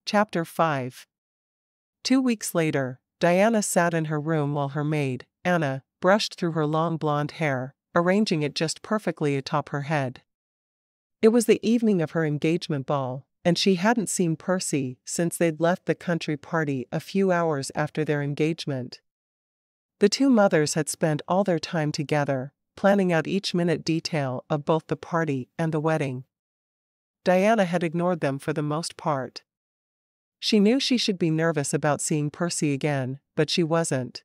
Chapter 5. 2 weeks later, Diana sat in her room while her maid, Anna, brushed through her long blonde hair, arranging it just perfectly atop her head. It was the evening of her engagement ball, and she hadn't seen Percy since they'd left the country party a few hours after their engagement. The two mothers had spent all their time together, planning out each minute detail of both the party and the wedding. Diana had ignored them for the most part. She knew she should be nervous about seeing Percy again, but she wasn't.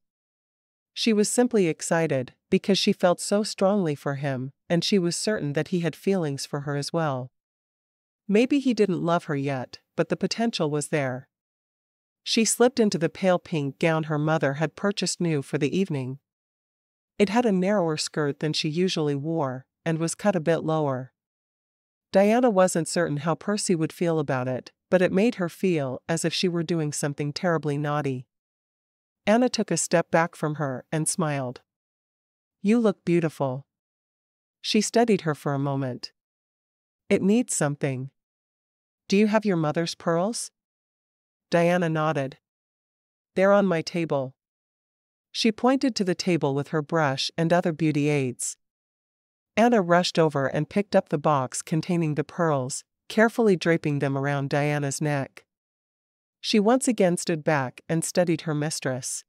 She was simply excited, because she felt so strongly for him, and she was certain that he had feelings for her as well. Maybe he didn't love her yet, but the potential was there. She slipped into the pale pink gown her mother had purchased new for the evening. It had a narrower skirt than she usually wore, and was cut a bit lower. Diana wasn't certain how Percy would feel about it, but it made her feel as if she were doing something terribly naughty. Anna took a step back from her and smiled. "You look beautiful." She studied her for a moment. "It needs something. Do you have your mother's pearls?" Diana nodded. "They're on my table." She pointed to the table with her brush and other beauty aids. Anna rushed over and picked up the box containing the pearls, carefully draping them around Diana's neck. She once again stood back and studied her mistress.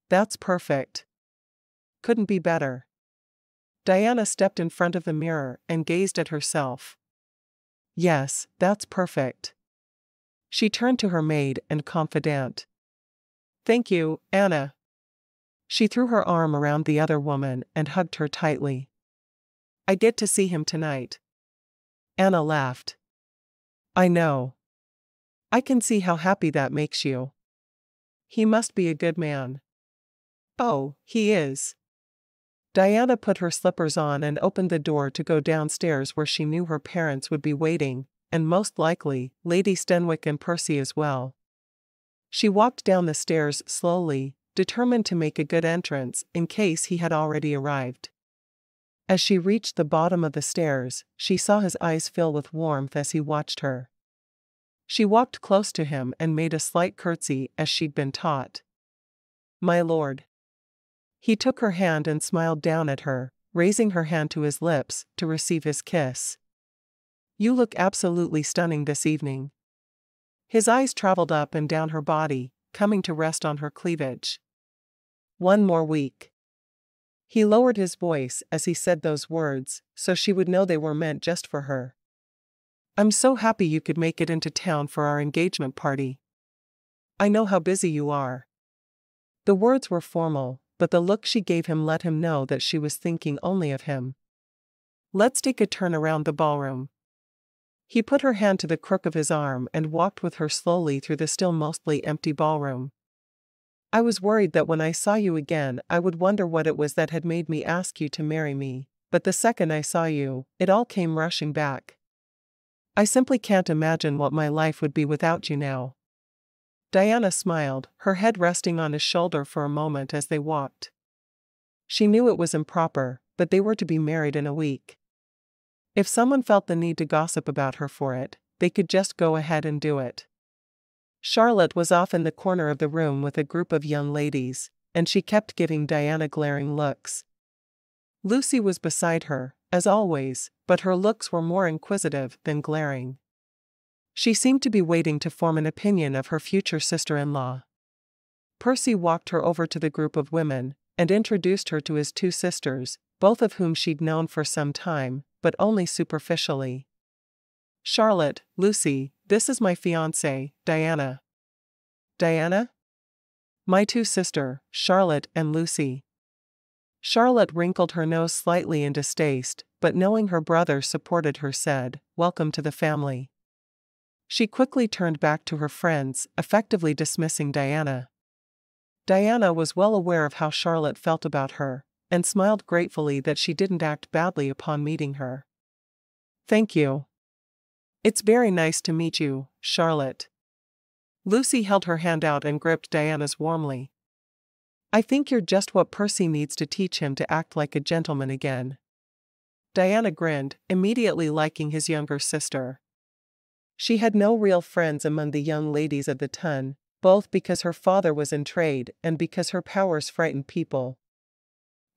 "That's perfect. Couldn't be better." Diana stepped in front of the mirror and gazed at herself. "Yes, that's perfect." She turned to her maid and confidante. "Thank you, Anna." She threw her arm around the other woman and hugged her tightly. "I get to see him tonight." Anna laughed. "I know. I can see how happy that makes you. He must be a good man." "Oh, he is." Diana put her slippers on and opened the door to go downstairs where she knew her parents would be waiting, and most likely, Lady Stenwick and Percy as well. She walked down the stairs slowly, determined to make a good entrance in case he had already arrived. As she reached the bottom of the stairs, she saw his eyes fill with warmth as he watched her. She walked close to him and made a slight curtsy as she'd been taught. "My lord." He took her hand and smiled down at her, raising her hand to his lips to receive his kiss. "You look absolutely stunning this evening." His eyes traveled up and down her body, coming to rest on her cleavage. "One more week." He lowered his voice as he said those words, so she would know they were meant just for her. "I'm so happy you could make it into town for our engagement party. I know how busy you are." The words were formal, but the look she gave him let him know that she was thinking only of him. "Let's take a turn around the ballroom." He put her hand to the crook of his arm and walked with her slowly through the still mostly empty ballroom. "I was worried that when I saw you again I would wonder what it was that had made me ask you to marry me, but the second I saw you, it all came rushing back. I simply can't imagine what my life would be without you now." Diana smiled, her head resting on his shoulder for a moment as they walked. She knew it was improper, but they were to be married in a week. If someone felt the need to gossip about her for it, they could just go ahead and do it. Charlotte was off in the corner of the room with a group of young ladies, and she kept giving Diana glaring looks. Lucy was beside her, as always, but her looks were more inquisitive than glaring. She seemed to be waiting to form an opinion of her future sister-in-law. Percy walked her over to the group of women, and introduced her to his two sisters, both of whom she'd known for some time, but only superficially. "Charlotte, Lucy, this is my fiancée, Diana." "Diana?" "My two sisters, Charlotte and Lucy." Charlotte wrinkled her nose slightly in distaste, but knowing her brother supported her said, "Welcome to the family." She quickly turned back to her friends, effectively dismissing Diana. Diana was well aware of how Charlotte felt about her, and smiled gratefully that she didn't act badly upon meeting her. "Thank you. It's very nice to meet you, Charlotte." Lucy held her hand out and gripped Diana's warmly. "I think you're just what Percy needs to teach him to act like a gentleman again." Diana grinned, immediately liking his younger sister. She had no real friends among the young ladies of the ton, both because her father was in trade and because her powers frightened people.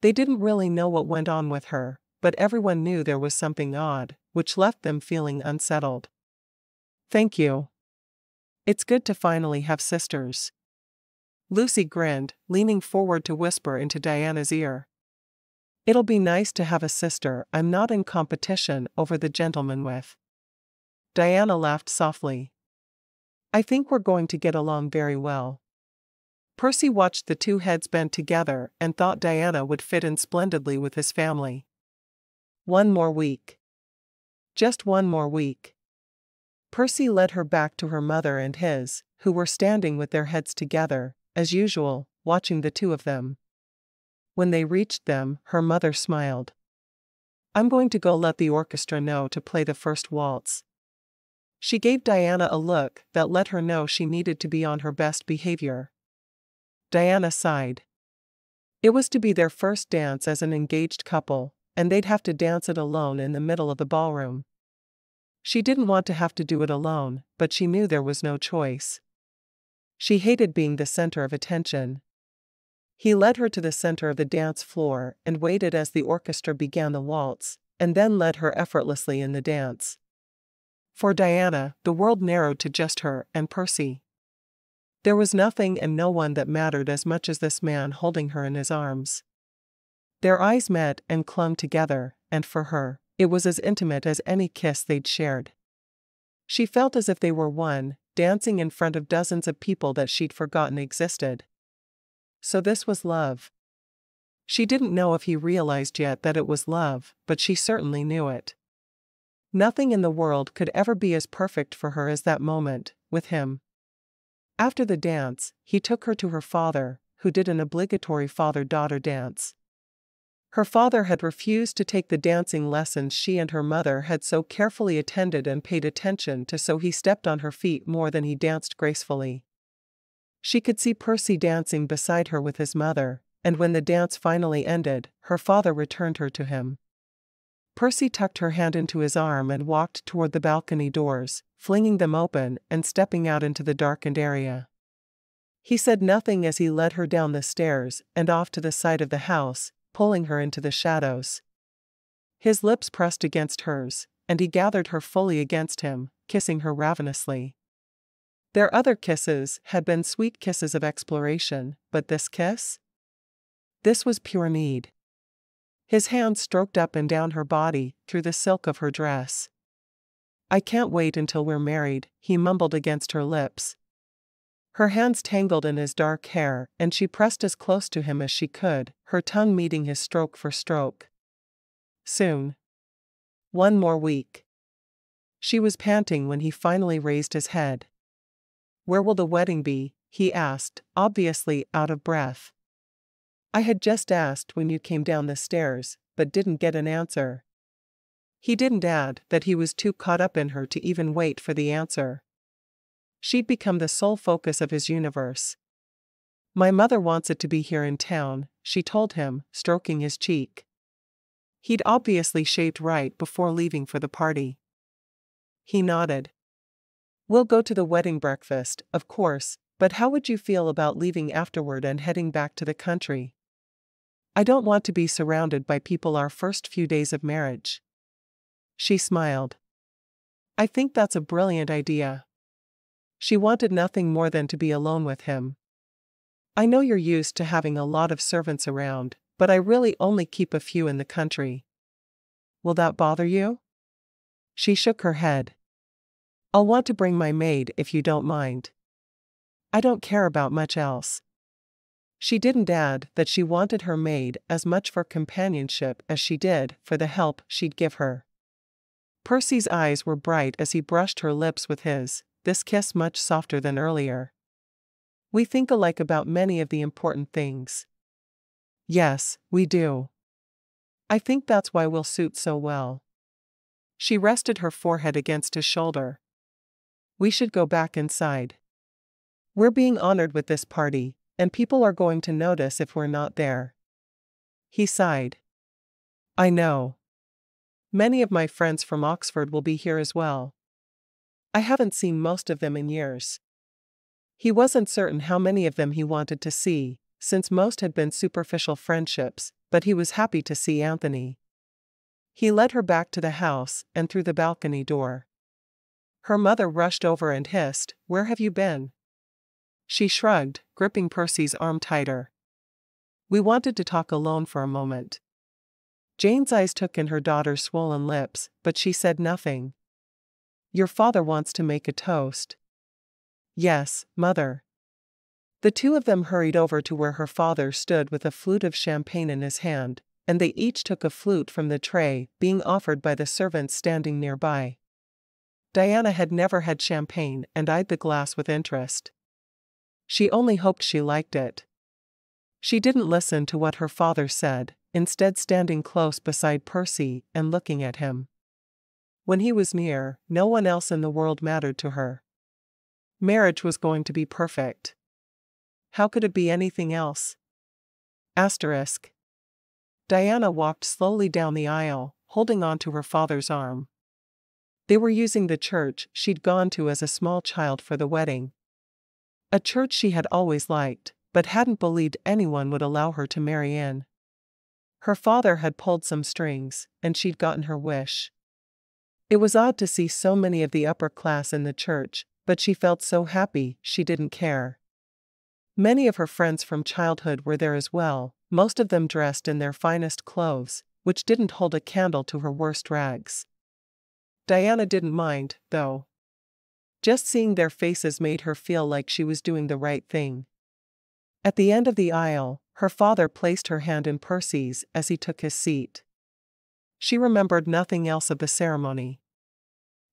They didn't really know what went on with her, but everyone knew there was something odd, which left them feeling unsettled. "Thank you. It's good to finally have sisters." Lucy grinned, leaning forward to whisper into Diana's ear. "It'll be nice to have a sister I'm not in competition over the gentleman with." Diana laughed softly. "I think we're going to get along very well." Percy watched the two heads bend together and thought Diana would fit in splendidly with his family. One more week. Just one more week. Percy led her back to her mother and his, who were standing with their heads together, as usual, watching the two of them. When they reached them, her mother smiled. "I'm going to go let the orchestra know to play the first waltz." She gave Diana a look that let her know she needed to be on her best behavior. Diana sighed. It was to be their first dance as an engaged couple, and they'd have to dance it alone in the middle of the ballroom. She didn't want to have to do it alone, but she knew there was no choice. She hated being the center of attention. He led her to the center of the dance floor and waited as the orchestra began the waltz, and then led her effortlessly in the dance. For Diana, the world narrowed to just her and Percy. There was nothing and no one that mattered as much as this man holding her in his arms. Their eyes met and clung together, and for her, it was as intimate as any kiss they'd shared. She felt as if they were one, dancing in front of dozens of people that she'd forgotten existed. So this was love. She didn't know if he realized yet that it was love, but she certainly knew it. Nothing in the world could ever be as perfect for her as that moment, with him. After the dance, he took her to her father, who did an obligatory father-daughter dance. Her father had refused to take the dancing lessons she and her mother had so carefully attended and paid attention to, so he stepped on her feet more than he danced gracefully. She could see Percy dancing beside her with his mother, and when the dance finally ended, her father returned her to him. Percy tucked her hand into his arm and walked toward the balcony doors, flinging them open and stepping out into the darkened area. He said nothing as he led her down the stairs and off to the side of the house, pulling her into the shadows. His lips pressed against hers, and he gathered her fully against him, kissing her ravenously. Their other kisses had been sweet kisses of exploration, but this kiss? This was pure need. His hands stroked up and down her body, through the silk of her dress. "I can't wait until we're married," he mumbled against her lips. Her hands tangled in his dark hair, and she pressed as close to him as she could, her tongue meeting his stroke for stroke. Soon. One more week. She was panting when he finally raised his head. "Where will the wedding be?" he asked, obviously out of breath. "I had just asked when you came down the stairs, but didn't get an answer." He didn't add that he was too caught up in her to even wait for the answer. She'd become the sole focus of his universe. "My mother wants it to be here in town," she told him, stroking his cheek. He'd obviously shaved right before leaving for the party. He nodded. "We'll go to the wedding breakfast, of course, but how would you feel about leaving afterward and heading back to the country? I don't want to be surrounded by people our first few days of marriage." She smiled. "I think that's a brilliant idea." She wanted nothing more than to be alone with him. "I know you're used to having a lot of servants around, but I really only keep a few in the country. Will that bother you?" She shook her head. "I'll want to bring my maid if you don't mind. I don't care about much else." She didn't add that she wanted her maid as much for companionship as she did for the help she'd give her. Percy's eyes were bright as he brushed her lips with his, this kiss much softer than earlier. "We think alike about many of the important things." "Yes, we do. I think that's why we'll suit so well." She rested her forehead against his shoulder. "We should go back inside. We're being honored with this party, and people are going to notice if we're not there." He sighed. "I know. Many of my friends from Oxford will be here as well." I haven't seen most of them in years. He wasn't certain how many of them he wanted to see, since most had been superficial friendships, but he was happy to see Anthony. He led her back to the house and through the balcony door. Her mother rushed over and hissed, "Where have you been?" She shrugged, gripping Percy's arm tighter. "We wanted to talk alone for a moment." Jane's eyes took in her daughter's swollen lips, but she said nothing. "Your father wants to make a toast." "Yes, Mother." The two of them hurried over to where her father stood with a flute of champagne in his hand, and they each took a flute from the tray being offered by the servants standing nearby. Diana had never had champagne and eyed the glass with interest. She only hoped she liked it. She didn't listen to what her father said, instead standing close beside Percy and looking at him. When he was near, no one else in the world mattered to her. Marriage was going to be perfect. How could it be anything else? Asterisk. Diana walked slowly down the aisle, holding on to her father's arm. They were using the church she'd gone to as a small child for the wedding. A church she had always liked, but hadn't believed anyone would allow her to marry in. Her father had pulled some strings, and she'd gotten her wish. It was odd to see so many of the upper class in the church, but she felt so happy she didn't care. Many of her friends from childhood were there as well, most of them dressed in their finest clothes, which didn't hold a candle to her worst rags. Diana didn't mind, though. Just seeing their faces made her feel like she was doing the right thing. At the end of the aisle, her father placed her hand in Percy's as he took his seat. She remembered nothing else of the ceremony.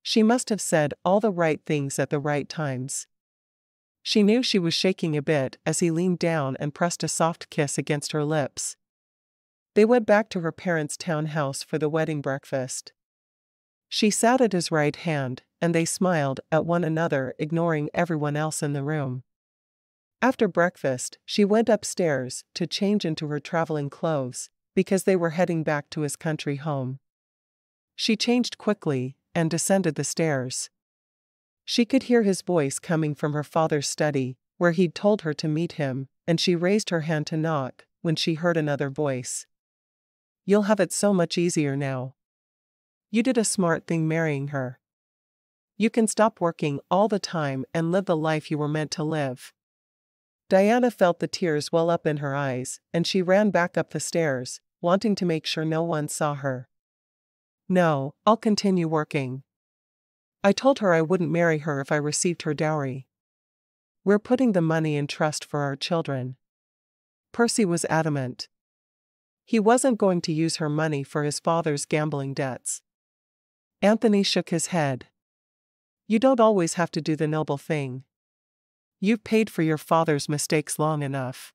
She must have said all the right things at the right times. She knew she was shaking a bit as he leaned down and pressed a soft kiss against her lips. They went back to her parents' townhouse for the wedding breakfast. She sat at his right hand, and they smiled at one another, ignoring everyone else in the room. After breakfast, she went upstairs to change into her traveling clothes, because they were heading back to his country home. She changed quickly and descended the stairs. She could hear his voice coming from her father's study, where he'd told her to meet him, and she raised her hand to knock when she heard another voice. "You'll have it so much easier now. You did a smart thing marrying her. You can stop working all the time and live the life you were meant to live." Diana felt the tears well up in her eyes, and she ran back up the stairs, wanting to make sure no one saw her. "No, I'll continue working. I told her I wouldn't marry her if I received her dowry. We're putting the money in trust for our children." Percy was adamant. He wasn't going to use her money for his father's gambling debts. Anthony shook his head. "You don't always have to do the noble thing. You've paid for your father's mistakes long enough.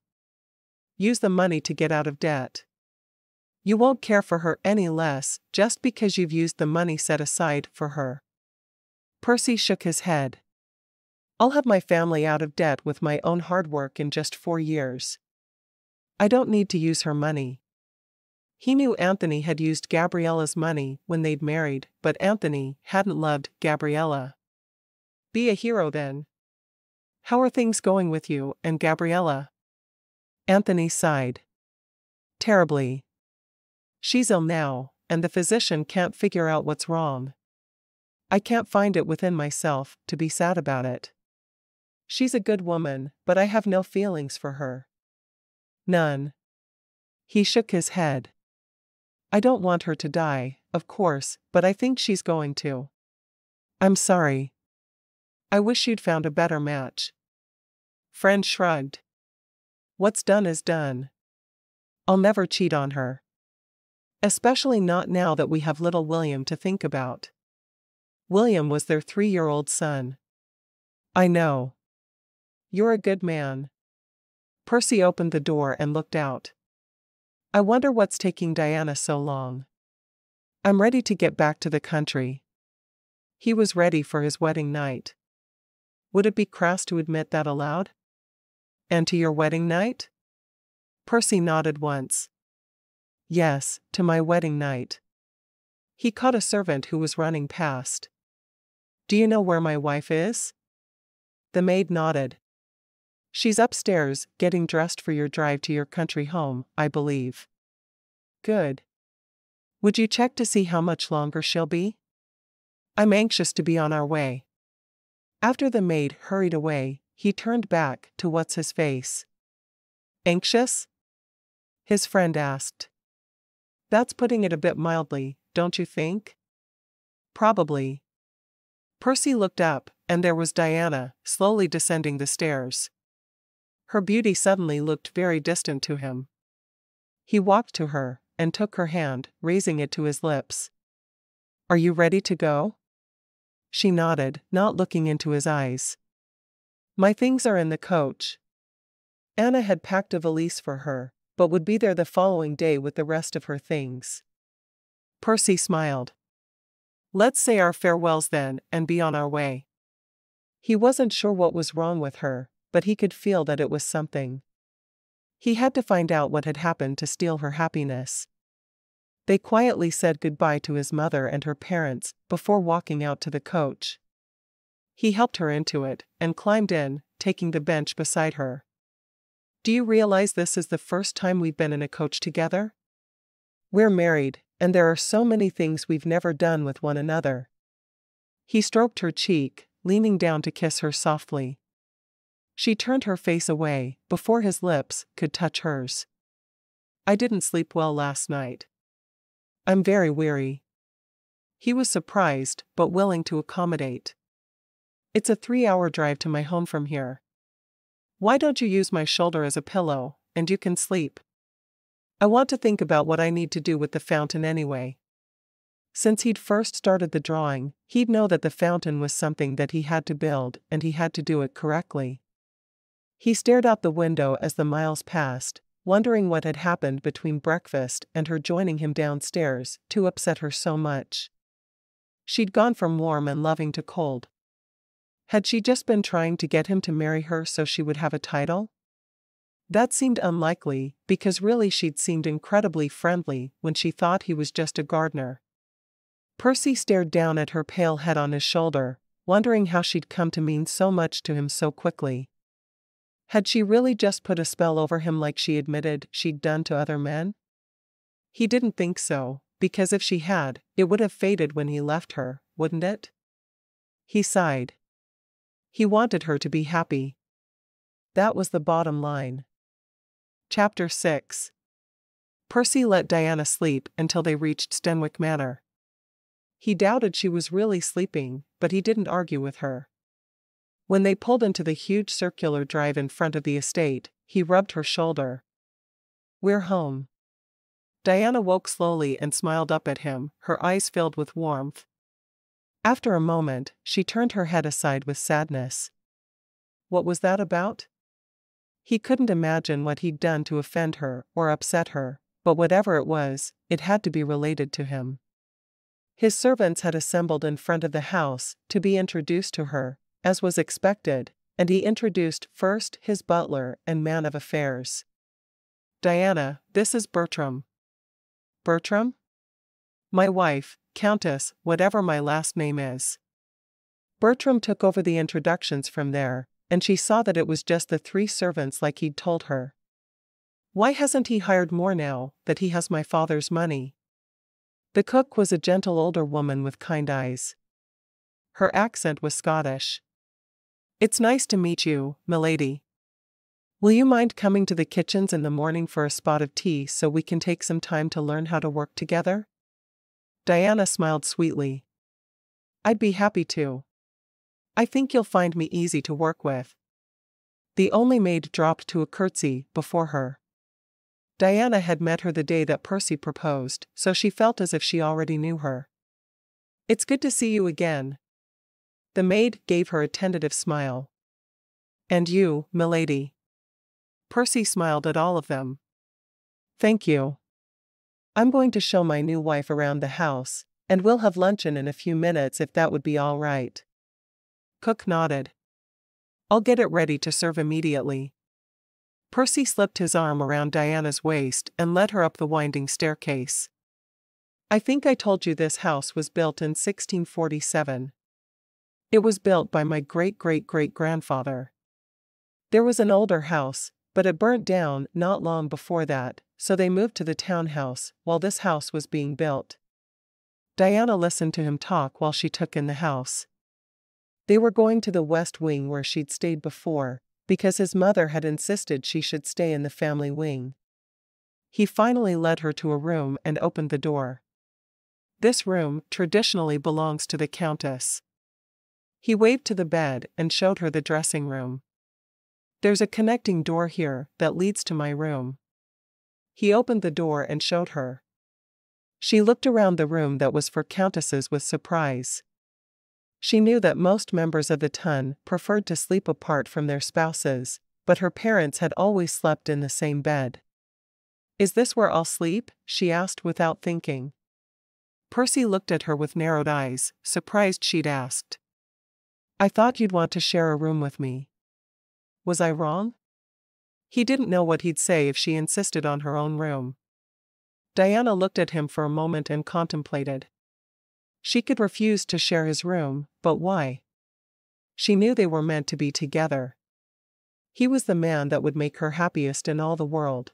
Use the money to get out of debt. You won't care for her any less just because you've used the money set aside for her." Percy shook his head. "I'll have my family out of debt with my own hard work in just 4 years. I don't need to use her money." He knew Anthony had used Gabriella's money when they'd married, but Anthony hadn't loved Gabriella. "Be a hero then. How are things going with you and Gabriella?" Anthony sighed. "Terribly. She's ill now, and the physician can't figure out what's wrong. I can't find it within myself to be sad about it. She's a good woman, but I have no feelings for her. None." He shook his head. "I don't want her to die, of course, but I think she's going to. I'm sorry. I wish you'd found a better match." Friend shrugged. "What's done is done. I'll never cheat on her. Especially not now that we have little William to think about." William was their 3-year-old son. "I know. You're a good man." Percy opened the door and looked out. "I wonder what's taking Diana so long. I'm ready to get back to the country." He was ready for his wedding night. Would it be crass to admit that aloud? "And to your wedding night?" Percy nodded once. "Yes, to my wedding night." He caught a servant who was running past. Do you know where my wife is? The maid nodded. She's upstairs, getting dressed for your drive to your country home, I believe. Good. Would you check to see how much longer she'll be? I'm anxious to be on our way. After the maid hurried away, he turned back to what's-his-face. Anxious? His friend asked. That's putting it a bit mildly, don't you think? Probably. Percy looked up, and there was Diana, slowly descending the stairs. Her beauty suddenly looked very distant to him. He walked to her, and took her hand, raising it to his lips. Are you ready to go? She nodded, not looking into his eyes. My things are in the coach. Anna had packed a valise for her, but would be there the following day with the rest of her things. Percy smiled. Let's say our farewells then, and be on our way. He wasn't sure what was wrong with her, but he could feel that it was something. He had to find out what had happened to steal her happiness. They quietly said goodbye to his mother and her parents before walking out to the coach. He helped her into it, and climbed in, taking the bench beside her. Do you realize this is the first time we've been in a coach together? We're married, and there are so many things we've never done with one another. He stroked her cheek, leaning down to kiss her softly. She turned her face away, before his lips could touch hers. I didn't sleep well last night. I'm very weary. He was surprised, but willing to accommodate. It's a 3-hour drive to my home from here. Why don't you use my shoulder as a pillow, and you can sleep? I want to think about what I need to do with the fountain anyway. Since he'd first started the drawing, he'd know that the fountain was something that he had to build, and he had to do it correctly. He stared out the window as the miles passed, wondering what had happened between breakfast and her joining him downstairs to upset her so much. She'd gone from warm and loving to cold. Had she just been trying to get him to marry her so she would have a title? That seemed unlikely, because really she'd seemed incredibly friendly when she thought he was just a gardener. Percy stared down at her pale head on his shoulder, wondering how she'd come to mean so much to him so quickly. Had she really just put a spell over him like she admitted she'd done to other men? He didn't think so, because if she had, it would have faded when he left her, wouldn't it? He sighed. He wanted her to be happy. That was the bottom line. Chapter 6. Percy let Diana sleep until they reached Stenwick Manor. He doubted she was really sleeping, but he didn't argue with her. When they pulled into the huge circular drive in front of the estate, he rubbed her shoulder. We're home. Diana woke slowly and smiled up at him, her eyes filled with warmth. After a moment, she turned her head aside with sadness. What was that about? He couldn't imagine what he'd done to offend her or upset her, but whatever it was, it had to be related to him. His servants had assembled in front of the house to be introduced to her, as was expected, and he introduced first his butler and man of affairs. Diana, this is Bertram. Bertram? My wife, Countess, whatever my last name is. Bertram took over the introductions from there, and she saw that it was just the 3 servants like he'd told her. Why hasn't he hired more now that he has my father's money? The cook was a gentle older woman with kind eyes. Her accent was Scottish. It's nice to meet you, milady. Will you mind coming to the kitchens in the morning for a spot of tea so we can take some time to learn how to work together? Diana smiled sweetly. I'd be happy to. I think you'll find me easy to work with. The only maid dropped to a curtsy before her. Diana had met her the day that Percy proposed, so she felt as if she already knew her. It's good to see you again. The maid gave her a tentative smile. And you, milady. Percy smiled at all of them. Thank you. I'm going to show my new wife around the house, and we'll have luncheon in a few minutes if that would be all right. Cook nodded. I'll get it ready to serve immediately. Percy slipped his arm around Diana's waist and led her up the winding staircase. I think I told you this house was built in 1647. It was built by my great-great-great-grandfather. There was an older house, but it burnt down not long before that, so they moved to the townhouse while this house was being built. Diana listened to him talk while she took in the house. They were going to the west wing where she'd stayed before, because his mother had insisted she should stay in the family wing. He finally led her to a room and opened the door. This room traditionally belongs to the Countess. He waved to the bed and showed her the dressing room. There's a connecting door here that leads to my room. He opened the door and showed her. She looked around the room that was for countesses with surprise. She knew that most members of the ton preferred to sleep apart from their spouses, but her parents had always slept in the same bed. "Is this where I'll sleep?" she asked without thinking. Percy looked at her with narrowed eyes, surprised she'd asked. "I thought you'd want to share a room with me. Was I wrong?" He didn't know what he'd say if she insisted on her own room. Diana looked at him for a moment and contemplated. She could refuse to share his room, but why? She knew they were meant to be together. He was the man that would make her happiest in all the world.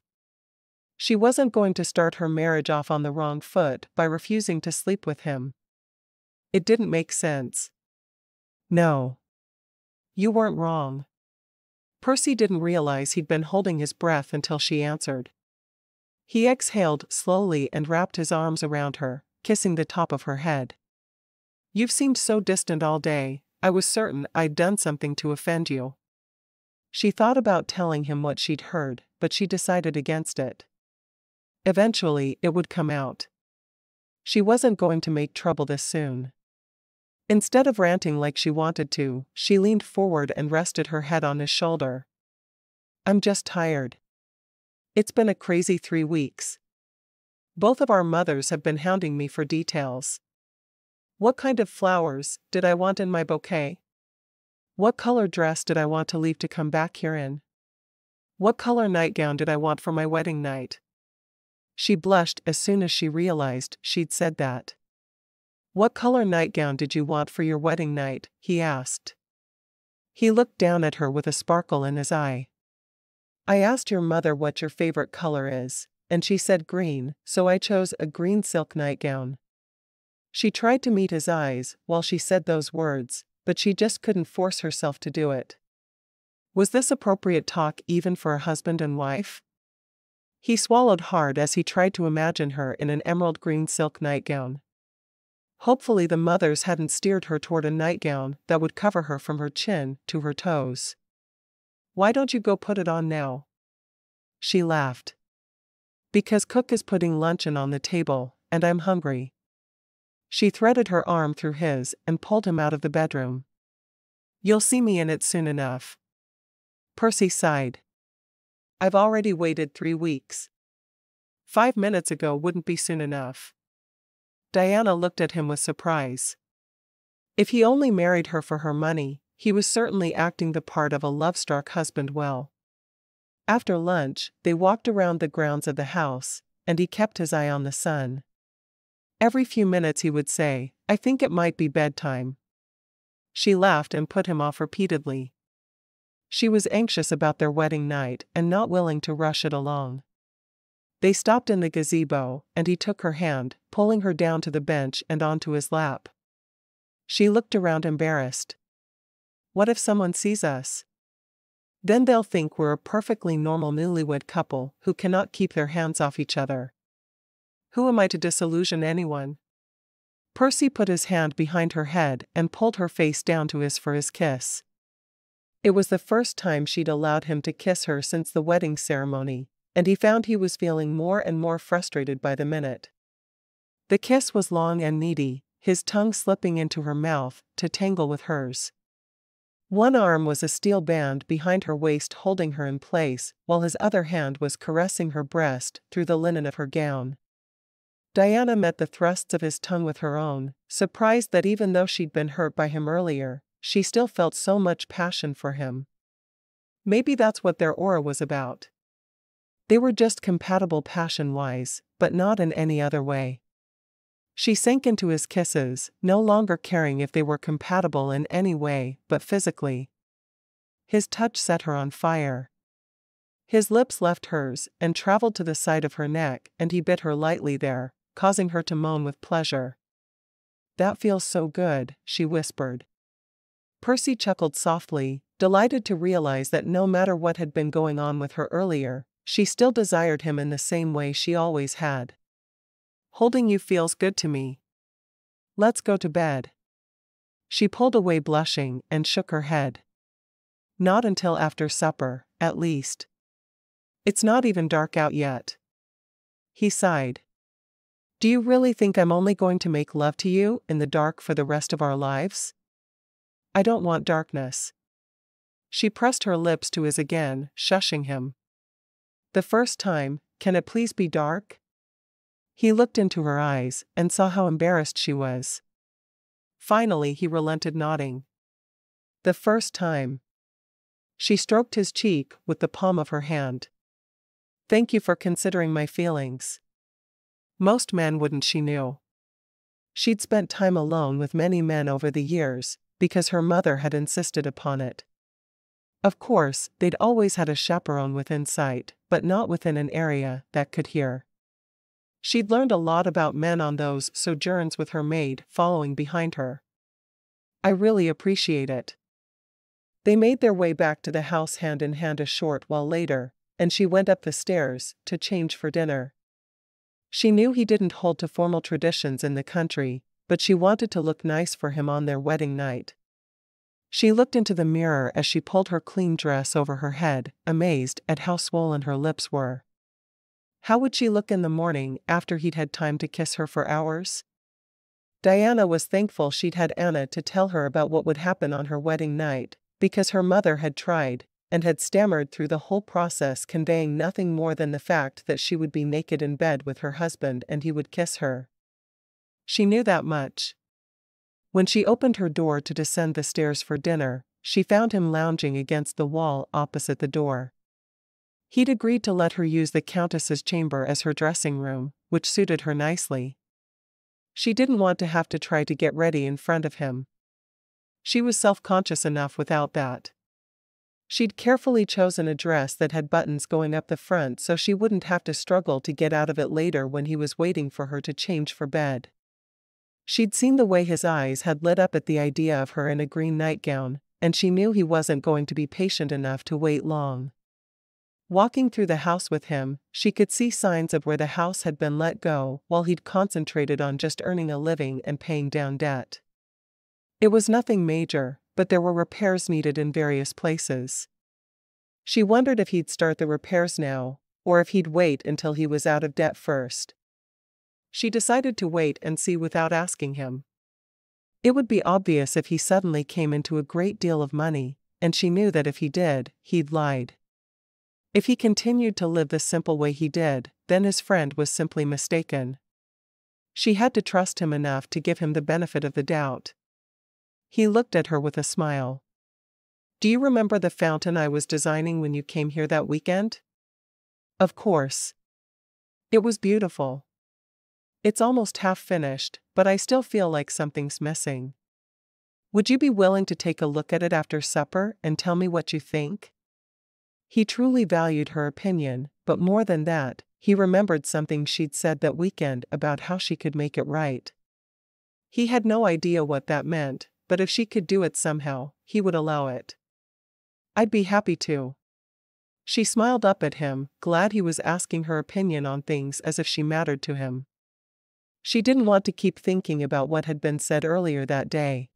She wasn't going to start her marriage off on the wrong foot by refusing to sleep with him. It didn't make sense. "No. You weren't wrong." Percy didn't realize he'd been holding his breath until she answered. He exhaled slowly and wrapped his arms around her, kissing the top of her head. "You've seemed so distant all day, I was certain I'd done something to offend you." She thought about telling him what she'd heard, but she decided against it. Eventually, it would come out. She wasn't going to make trouble this soon. Instead of ranting like she wanted to, she leaned forward and rested her head on his shoulder. "I'm just tired. It's been a crazy 3 weeks. Both of our mothers have been hounding me for details. What kind of flowers did I want in my bouquet? What color dress did I want to leave to come back here in? What color nightgown did I want for my wedding night?" She blushed as soon as she realized she'd said that. "What color nightgown did you want for your wedding night?" he asked. He looked down at her with a sparkle in his eye. "I asked your mother what your favorite color is, and she said green, so I chose a green silk nightgown." She tried to meet his eyes while she said those words, but she just couldn't force herself to do it. Was this appropriate talk even for a husband and wife? He swallowed hard as he tried to imagine her in an emerald green silk nightgown. Hopefully the mothers hadn't steered her toward a nightgown that would cover her from her chin to her toes. "Why don't you go put it on now?" She laughed. "Because Cook is putting luncheon on the table, and I'm hungry." She threaded her arm through his and pulled him out of the bedroom. "You'll see me in it soon enough." Percy sighed. "I've already waited 3 weeks. 5 minutes ago wouldn't be soon enough." Diana looked at him with surprise. If he only married her for her money, he was certainly acting the part of a love-struck husband well. After lunch, they walked around the grounds of the house, and he kept his eye on the sun. Every few minutes he would say, "I think it might be bedtime." She laughed and put him off repeatedly. She was anxious about their wedding night and not willing to rush it along. They stopped in the gazebo, and he took her hand, pulling her down to the bench and onto his lap. She looked around embarrassed. "What if someone sees us? Then they'll think we're a perfectly normal newlywed couple who cannot keep their hands off each other. Who am I to disillusion anyone?" Percy put his hand behind her head and pulled her face down to his for his kiss. It was the first time she'd allowed him to kiss her since the wedding ceremony, and he found he was feeling more and more frustrated by the minute. The kiss was long and needy, his tongue slipping into her mouth to tangle with hers. One arm was a steel band behind her waist holding her in place, while his other hand was caressing her breast through the linen of her gown. Diana met the thrusts of his tongue with her own, surprised that even though she'd been hurt by him earlier, she still felt so much passion for him. Maybe that's what their aura was about. They were just compatible passion-wise, but not in any other way. She sank into his kisses, no longer caring if they were compatible in any way but physically. His touch set her on fire. His lips left hers and traveled to the side of her neck, and he bit her lightly there, causing her to moan with pleasure. "That feels so good," she whispered. Percy chuckled softly, delighted to realize that no matter what had been going on with her earlier, she still desired him in the same way she always had. "Holding you feels good to me. Let's go to bed." She pulled away blushing and shook her head. "Not until after supper, at least. It's not even dark out yet." He sighed. "Do you really think I'm only going to make love to you in the dark for the rest of our lives?" "I don't want darkness." She pressed her lips to his again, shushing him. "The first time, can it please be dark?" He looked into her eyes and saw how embarrassed she was. Finally he relented, nodding. "The first time." She stroked his cheek with the palm of her hand. "Thank you for considering my feelings." Most men wouldn't, she knew. She'd spent time alone with many men over the years, because her mother had insisted upon it. Of course, they'd always had a chaperone within sight, but not within an area that could hear. She'd learned a lot about men on those sojourns with her maid following behind her. "I really appreciate it." They made their way back to the house hand in hand a short while later, and she went up the stairs to change for dinner. She knew he didn't hold to formal traditions in the country, but she wanted to look nice for him on their wedding night. She looked into the mirror as she pulled her clean dress over her head, amazed at how swollen her lips were. How would she look in the morning after he'd had time to kiss her for hours? Diana was thankful she'd had Anna to tell her about what would happen on her wedding night, because her mother had tried, and had stammered through the whole process, conveying nothing more than the fact that she would be naked in bed with her husband and he would kiss her. She knew that much. When she opened her door to descend the stairs for dinner, she found him lounging against the wall opposite the door. He'd agreed to let her use the Countess's chamber as her dressing room, which suited her nicely. She didn't want to have to try to get ready in front of him. She was self-conscious enough without that. She'd carefully chosen a dress that had buttons going up the front so she wouldn't have to struggle to get out of it later when he was waiting for her to change for bed. She'd seen the way his eyes had lit up at the idea of her in a green nightgown, and she knew he wasn't going to be patient enough to wait long. Walking through the house with him, she could see signs of where the house had been let go while he'd concentrated on just earning a living and paying down debt. It was nothing major, but there were repairs needed in various places. She wondered if he'd start the repairs now, or if he'd wait until he was out of debt first. She decided to wait and see without asking him. It would be obvious if he suddenly came into a great deal of money, and she knew that if he did, he'd lied. If he continued to live the simple way he did, then his friend was simply mistaken. She had to trust him enough to give him the benefit of the doubt. He looked at her with a smile. "Do you remember the fountain I was designing when you came here that weekend?" "Of course. It was beautiful. It's almost half finished, but I still feel like something's missing. Would you be willing to take a look at it after supper and tell me what you think?" He truly valued her opinion, but more than that, he remembered something she'd said that weekend about how she could make it right. He had no idea what that meant, but if she could do it somehow, he would allow it. "I'd be happy to." She smiled up at him, glad he was asking her opinion on things as if she mattered to him. She didn't want to keep thinking about what had been said earlier that day.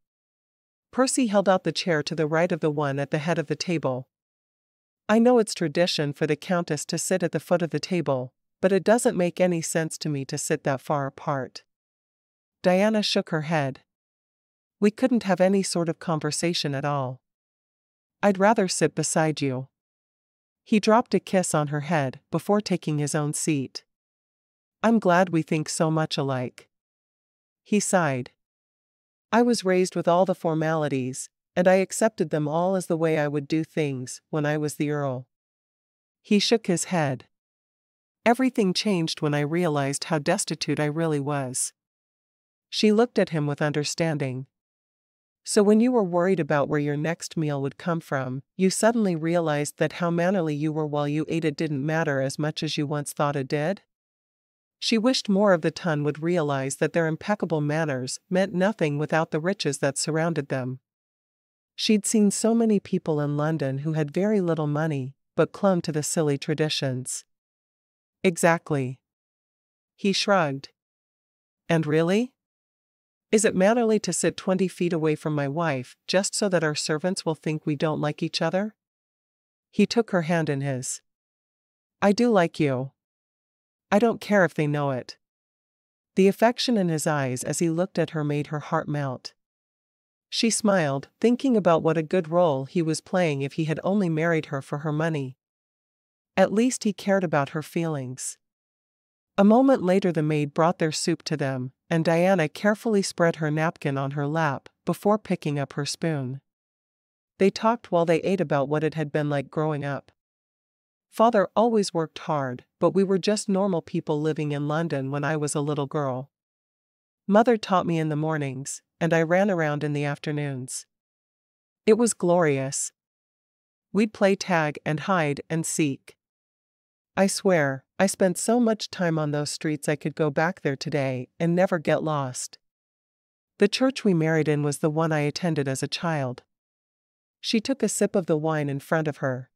Percy held out the chair to the right of the one at the head of the table. "I know it's tradition for the Countess to sit at the foot of the table, but it doesn't make any sense to me to sit that far apart." Diana shook her head. "We couldn't have any sort of conversation at all. I'd rather sit beside you." He dropped a kiss on her head before taking his own seat. "I'm glad we think so much alike." He sighed. "I was raised with all the formalities, and I accepted them all as the way I would do things when I was the Earl." He shook his head. "Everything changed when I realized how destitute I really was. She looked at him with understanding. So when you were worried about where your next meal would come from, you suddenly realized that how mannerly you were while you ate it didn't matter as much as you once thought it did? She wished more of the ton would realize that their impeccable manners meant nothing without the riches that surrounded them. She'd seen so many people in London who had very little money, but clung to the silly traditions. Exactly. He shrugged. And really? Is it mannerly to sit 20 feet away from my wife just so that our servants will think we don't like each other? He took her hand in his. I do like you. I don't care if they know it. The affection in his eyes as he looked at her made her heart melt. She smiled, thinking about what a good role he was playing if he had only married her for her money. At least he cared about her feelings. A moment later the maid brought their soup to them, and Diana carefully spread her napkin on her lap before picking up her spoon. They talked while they ate about what it had been like growing up. Father always worked hard, but we were just normal people living in London when I was a little girl. Mother taught me in the mornings, and I ran around in the afternoons. It was glorious. We'd play tag and hide and seek. I swear, I spent so much time on those streets I could go back there today and never get lost. The church we married in was the one I attended as a child. She took a sip of the wine in front of her.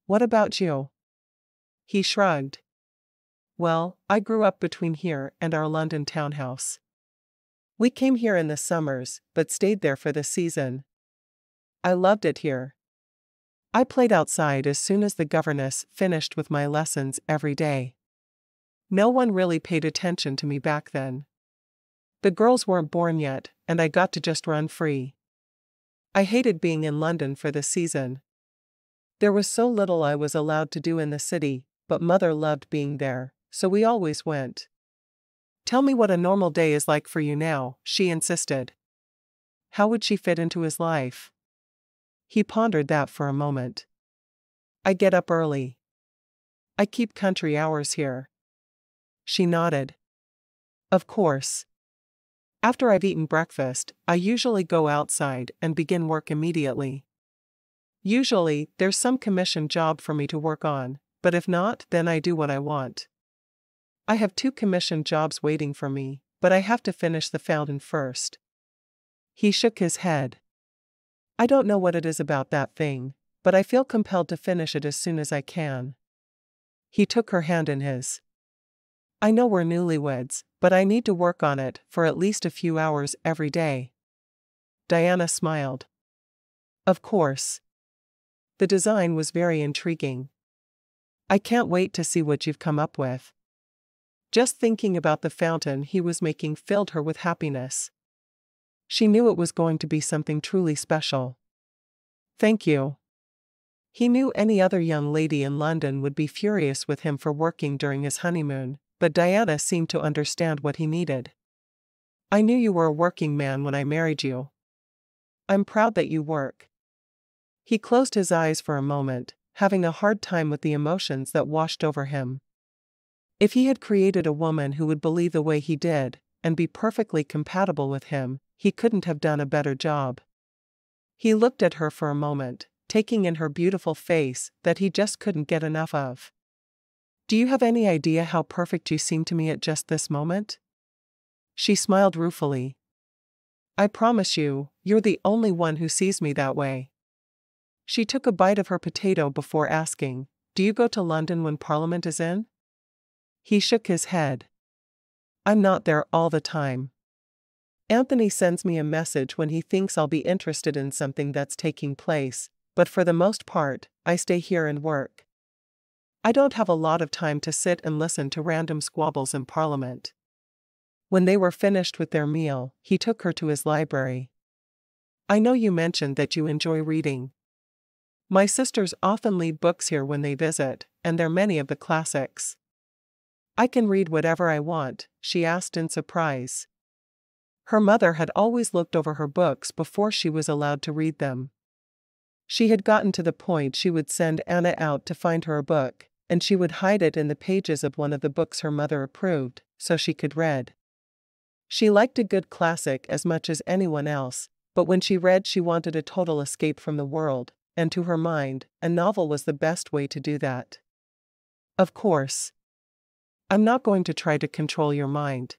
What about you? He shrugged. Well, I grew up between here and our London townhouse. We came here in the summers, but stayed there for the season. I loved it here. I played outside as soon as the governess finished with my lessons every day. No one really paid attention to me back then. The girls weren't born yet, and I got to just run free. I hated being in London for the season. There was so little I was allowed to do in the city, but Mother loved being there, so we always went. Tell me what a normal day is like for you now, she insisted. How would she fit into his life? He pondered that for a moment. I get up early. I keep country hours here. She nodded. Of course. After I've eaten breakfast, I usually go outside and begin work immediately. Usually, there's some commission job for me to work on, but if not, then I do what I want. I have 2 commission jobs waiting for me, but I have to finish the fountain first. He shook his head. I don't know what it is about that thing, but I feel compelled to finish it as soon as I can. He took her hand in his. I know we're newlyweds, but I need to work on it for at least a few hours every day. Diana smiled. Of course. The design was very intriguing. I can't wait to see what you've come up with. Just thinking about the fountain he was making filled her with happiness. She knew it was going to be something truly special. Thank you. He knew any other young lady in London would be furious with him for working during his honeymoon, but Diana seemed to understand what he needed. I knew you were a working man when I married you. I'm proud that you work. He closed his eyes for a moment, having a hard time with the emotions that washed over him. If he had created a woman who would believe the way he did, and be perfectly compatible with him, he couldn't have done a better job. He looked at her for a moment, taking in her beautiful face that he just couldn't get enough of. Do you have any idea how perfect you seem to me at just this moment? She smiled ruefully. I promise you, you're the only one who sees me that way. She took a bite of her potato before asking, do you go to London when Parliament is in? He shook his head. I'm not there all the time. Anthony sends me a message when he thinks I'll be interested in something that's taking place, but for the most part, I stay here and work. I don't have a lot of time to sit and listen to random squabbles in Parliament. When they were finished with their meal, he took her to his library. I know you mentioned that you enjoy reading. My sisters often leave books here when they visit, and they're many of the classics. I can read whatever I want, she asked in surprise. Her mother had always looked over her books before she was allowed to read them. She had gotten to the point she would send Anna out to find her a book, and she would hide it in the pages of one of the books her mother approved, so she could read. She liked a good classic as much as anyone else, but when she read she wanted a total escape from the world, and to her mind, a novel was the best way to do that. Of course. I'm not going to try to control your mind.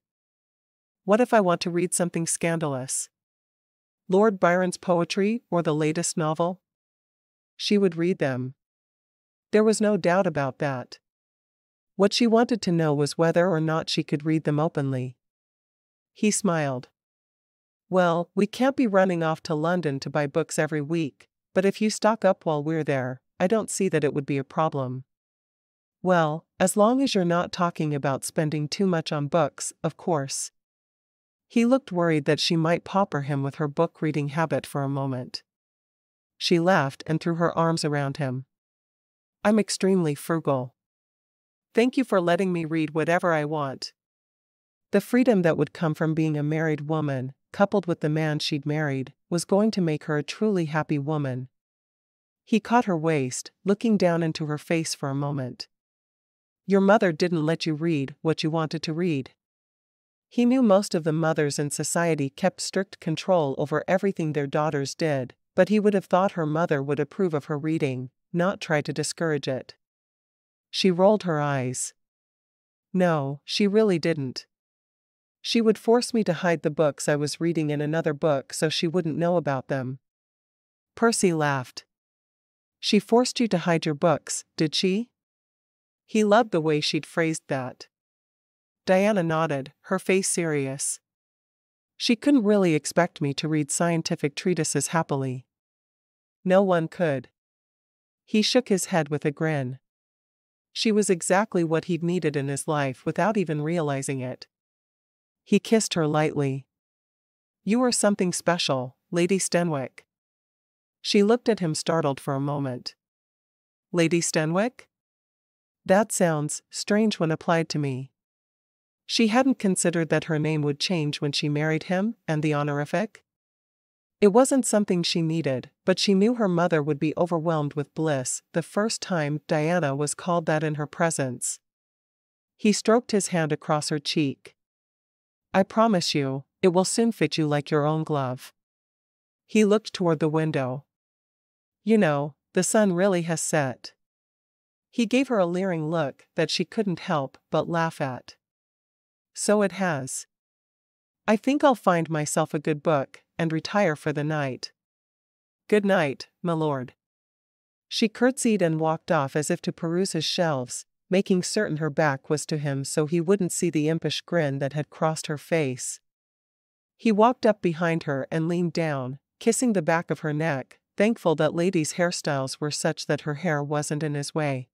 What if I want to read something scandalous? Lord Byron's poetry or the latest novel? She would read them. There was no doubt about that. What she wanted to know was whether or not she could read them openly. He smiled. Well, we can't be running off to London to buy books every week, but if you stock up while we're there, I don't see that it would be a problem. Well, as long as you're not talking about spending too much on books, of course. He looked worried that she might pauper him with her book-reading habit for a moment. She laughed and threw her arms around him. I'm extremely frugal. Thank you for letting me read whatever I want. The freedom that would come from being a married woman, coupled with the man she'd married, was going to make her a truly happy woman. He caught her waist, looking down into her face for a moment. Your mother didn't let you read what you wanted to read. He knew most of the mothers in society kept strict control over everything their daughters did, but he would have thought her mother would approve of her reading, not try to discourage it. She rolled her eyes. No, she really didn't. She would force me to hide the books I was reading in another book so she wouldn't know about them. Percy laughed. She forced you to hide your books, did she? He loved the way she'd phrased that. Diana nodded, her face serious. She couldn't really expect me to read scientific treatises happily. No one could. He shook his head with a grin. She was exactly what he'd needed in his life without even realizing it. He kissed her lightly. You are something special, Lady Stenwick. She looked at him startled for a moment. Lady Stenwick? That sounds strange when applied to me. She hadn't considered that her name would change when she married him, and the honorific? It wasn't something she needed, but she knew her mother would be overwhelmed with bliss the first time Diana was called that in her presence. He stroked his hand across her cheek. I promise you, it will soon fit you like your own glove. He looked toward the window. You know, the sun really has set. He gave her a leering look that she couldn't help but laugh at. So it has. I think I'll find myself a good book and retire for the night. Good night, my lord. She curtsied and walked off as if to peruse his shelves, making certain her back was to him so he wouldn't see the impish grin that had crossed her face. He walked up behind her and leaned down, kissing the back of her neck, thankful that ladies' hairstyles were such that her hair wasn't in his way.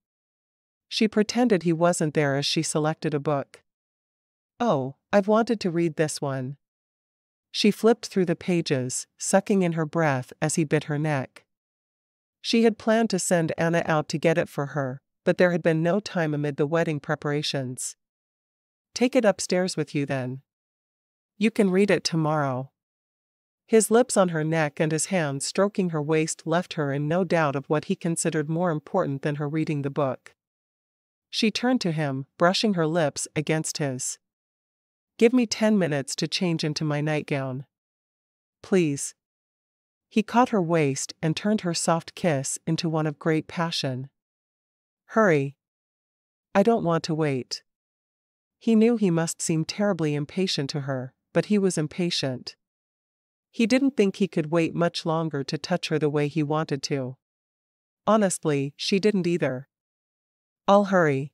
She pretended he wasn't there as she selected a book. Oh, I've wanted to read this one. She flipped through the pages, sucking in her breath as he bit her neck. She had planned to send Anna out to get it for her, but there had been no time amid the wedding preparations. Take it upstairs with you then. You can read it tomorrow. His lips on her neck and his hands stroking her waist left her in no doubt of what he considered more important than her reading the book. She turned to him, brushing her lips against his. Give me 10 minutes to change into my nightgown. Please. He caught her waist and turned her soft kiss into one of great passion. Hurry. I don't want to wait. He knew he must seem terribly impatient to her, but he was impatient. He didn't think he could wait much longer to touch her the way he wanted to. Honestly, she didn't either. I'll hurry.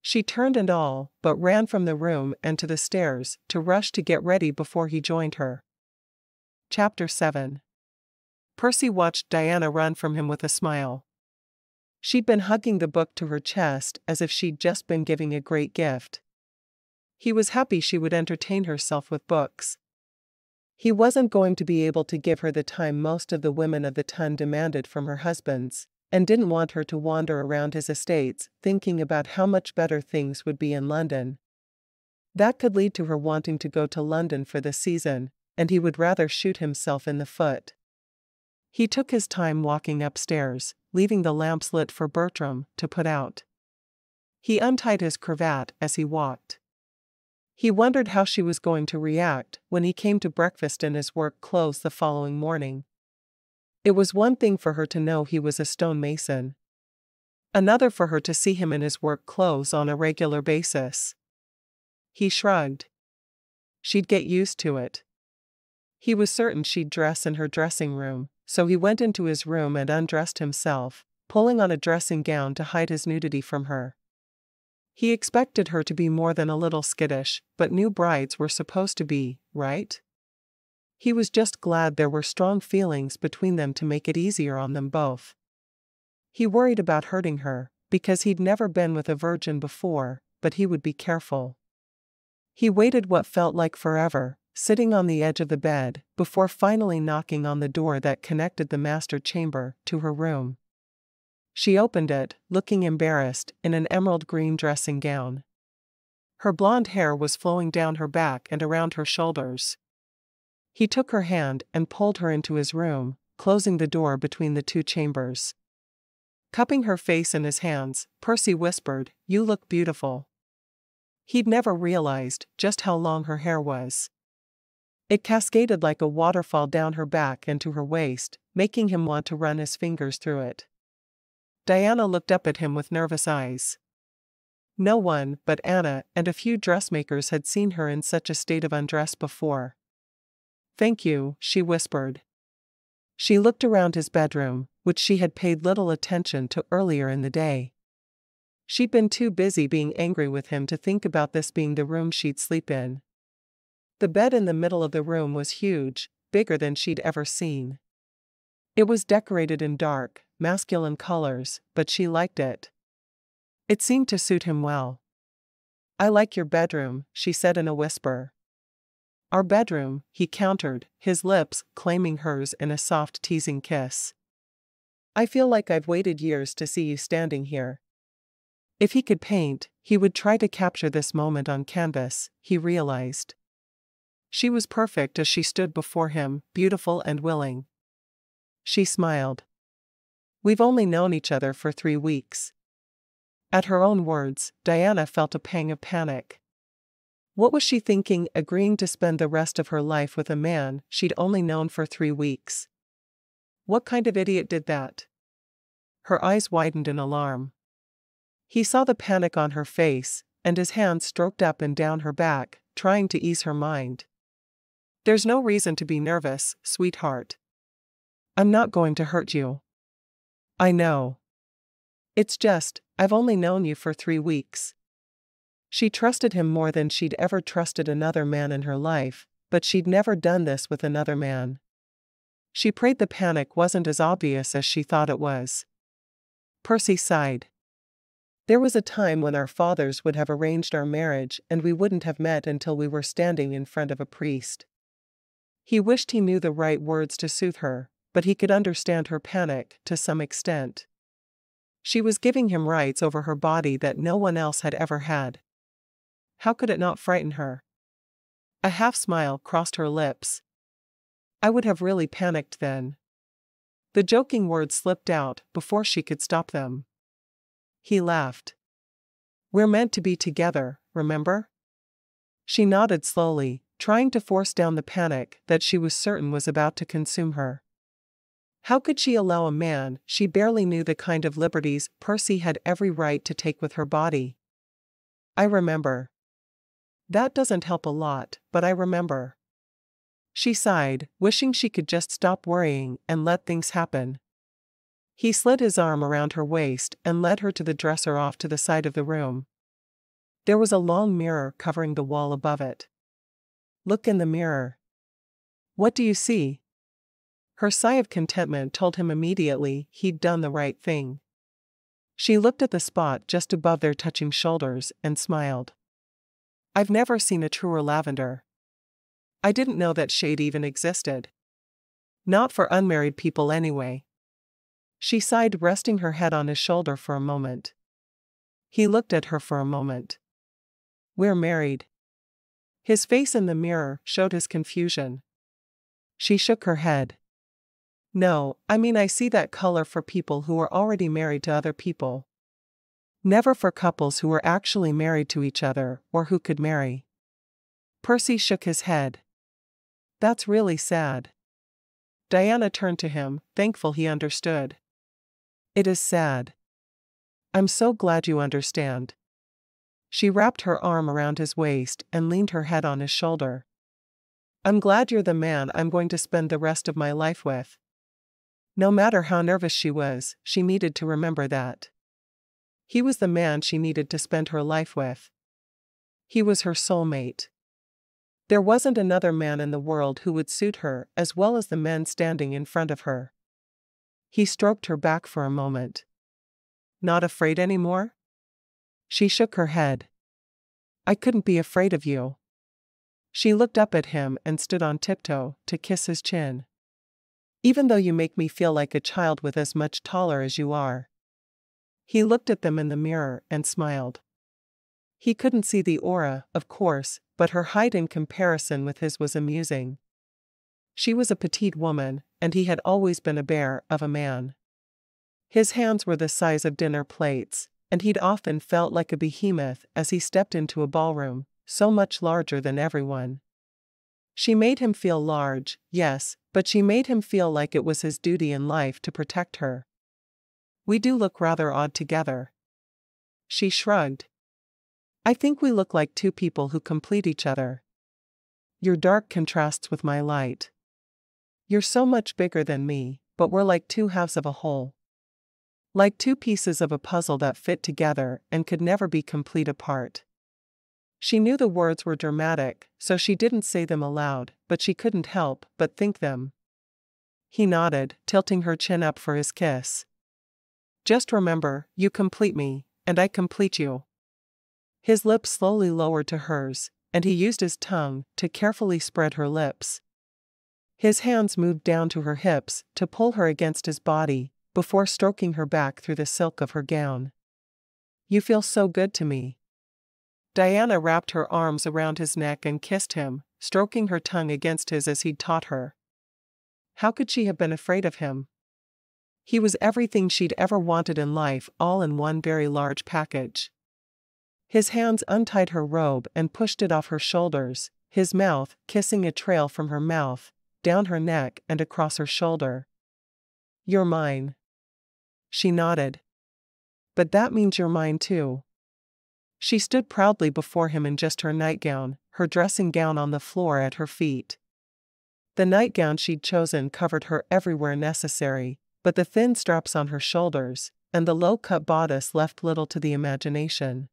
She turned and all but ran from the room and to the stairs to rush to get ready before he joined her. Chapter 7. Percy watched Diana run from him with a smile. She'd been hugging the book to her chest as if she'd just been giving a great gift. He was happy she would entertain herself with books. He wasn't going to be able to give her the time most of the women of the ton demanded from her husbands, and didn't want her to wander around his estates thinking about how much better things would be in London. That could lead to her wanting to go to London for the season, and he would rather shoot himself in the foot. He took his time walking upstairs, leaving the lamps lit for Bertram to put out. He untied his cravat as he walked. He wondered how she was going to react when he came to breakfast in his work clothes the following morning. It was one thing for her to know he was a stonemason. Another for her to see him in his work clothes on a regular basis. He shrugged. She'd get used to it. He was certain she'd dress in her dressing room, so he went into his room and undressed himself, pulling on a dressing gown to hide his nudity from her. He expected her to be more than a little skittish, but new brides were supposed to be, right? He was just glad there were strong feelings between them to make it easier on them both. He worried about hurting her, because he'd never been with a virgin before, but he would be careful. He waited what felt like forever, sitting on the edge of the bed, before finally knocking on the door that connected the master chamber to her room. She opened it, looking embarrassed, in an emerald green dressing gown. Her blonde hair was flowing down her back and around her shoulders. He took her hand and pulled her into his room, closing the door between the two chambers. Cupping her face in his hands, Percy whispered, "You look beautiful." He'd never realized just how long her hair was. It cascaded like a waterfall down her back and to her waist, making him want to run his fingers through it. Diana looked up at him with nervous eyes. No one but Anna and a few dressmakers had seen her in such a state of undress before. "Thank you," she whispered. She looked around his bedroom, which she had paid little attention to earlier in the day. She'd been too busy being angry with him to think about this being the room she'd sleep in. The bed in the middle of the room was huge, bigger than she'd ever seen. It was decorated in dark, masculine colors, but she liked it. It seemed to suit him well. "I like your bedroom," she said in a whisper. "Our bedroom," he countered, his lips claiming hers in a soft teasing kiss. "I feel like I've waited years to see you standing here." If he could paint, he would try to capture this moment on canvas, he realized. She was perfect as she stood before him, beautiful and willing. She smiled. "We've only known each other for 3 weeks." At her own words, Diana felt a pang of panic. What was she thinking, agreeing to spend the rest of her life with a man she'd only known for 3 weeks? What kind of idiot did that? Her eyes widened in alarm. He saw the panic on her face, and his hand stroked up and down her back, trying to ease her mind. "There's no reason to be nervous, sweetheart. I'm not going to hurt you. I know. It's just, I've only known you for 3 weeks." She trusted him more than she'd ever trusted another man in her life, but she'd never done this with another man. She prayed the panic wasn't as obvious as she thought it was. Percy sighed. "There was a time when our fathers would have arranged our marriage and we wouldn't have met until we were standing in front of a priest." He wished he knew the right words to soothe her, but he could understand her panic to some extent. She was giving him rights over her body that no one else had ever had. How could it not frighten her? A half-smile crossed her lips. "I would have really panicked then." The joking words slipped out before she could stop them. He laughed. "We're meant to be together, remember?" She nodded slowly, trying to force down the panic that she was certain was about to consume her. How could she allow a man she barely knew the kind of liberties Percy had every right to take with her body? "I remember." "That doesn't help a lot, but I remember." She sighed, wishing she could just stop worrying and let things happen. He slid his arm around her waist and led her to the dresser off to the side of the room. There was a long mirror covering the wall above it. "Look in the mirror." "What do you see?" Her sigh of contentment told him immediately he'd done the right thing. She looked at the spot just above their touching shoulders and smiled. "I've never seen a truer lavender. I didn't know that shade even existed. Not for unmarried people anyway." She sighed, resting her head on his shoulder for a moment. He looked at her for a moment. "We're married." His face in the mirror showed his confusion. She shook her head. "No, I mean I see that color for people who are already married to other people. Never for couples who were actually married to each other or who could marry." Percy shook his head. That's really sad. Diana turned to him, thankful he understood. It is sad. I'm so glad you understand. She wrapped her arm around his waist and leaned her head on his shoulder. I'm glad you're the man I'm going to spend the rest of my life with. No matter how nervous she was, she needed to remember that. He was the man she needed to spend her life with. He was her soulmate. There wasn't another man in the world who would suit her as well as the men standing in front of her. He stroked her back for a moment. Not afraid anymore? She shook her head. I couldn't be afraid of you. She looked up at him and stood on tiptoe to kiss his chin. Even though you make me feel like a child with as much taller as you are. He looked at them in the mirror and smiled. He couldn't see the aura, of course, but her height in comparison with his was amusing. She was a petite woman, and he had always been a bear of a man. His hands were the size of dinner plates, and he'd often felt like a behemoth as he stepped into a ballroom, so much larger than everyone. She made him feel large, yes, but she made him feel like it was his duty in life to protect her. We do look rather odd together. She shrugged. I think we look like two people who complete each other. Your dark contrasts with my light. You're so much bigger than me, but we're like two halves of a whole. Like two pieces of a puzzle that fit together and could never be complete apart. She knew the words were dramatic, so she didn't say them aloud, but she couldn't help but think them. He nodded, tilting her chin up for his kiss. Just remember, you complete me, and I complete you. His lips slowly lowered to hers, and he used his tongue to carefully spread her lips. His hands moved down to her hips to pull her against his body, before stroking her back through the silk of her gown. You feel so good to me. Diana wrapped her arms around his neck and kissed him, stroking her tongue against his as he'd taught her. How could she have been afraid of him? He was everything she'd ever wanted in life, all in one very large package. His hands untied her robe and pushed it off her shoulders, his mouth kissing a trail from her mouth, down her neck and across her shoulder. You're mine. She nodded. But that means you're mine too. She stood proudly before him in just her nightgown, her dressing gown on the floor at her feet. The nightgown she'd chosen covered her everywhere necessary, but the thin straps on her shoulders and the low-cut bodice left little to the imagination.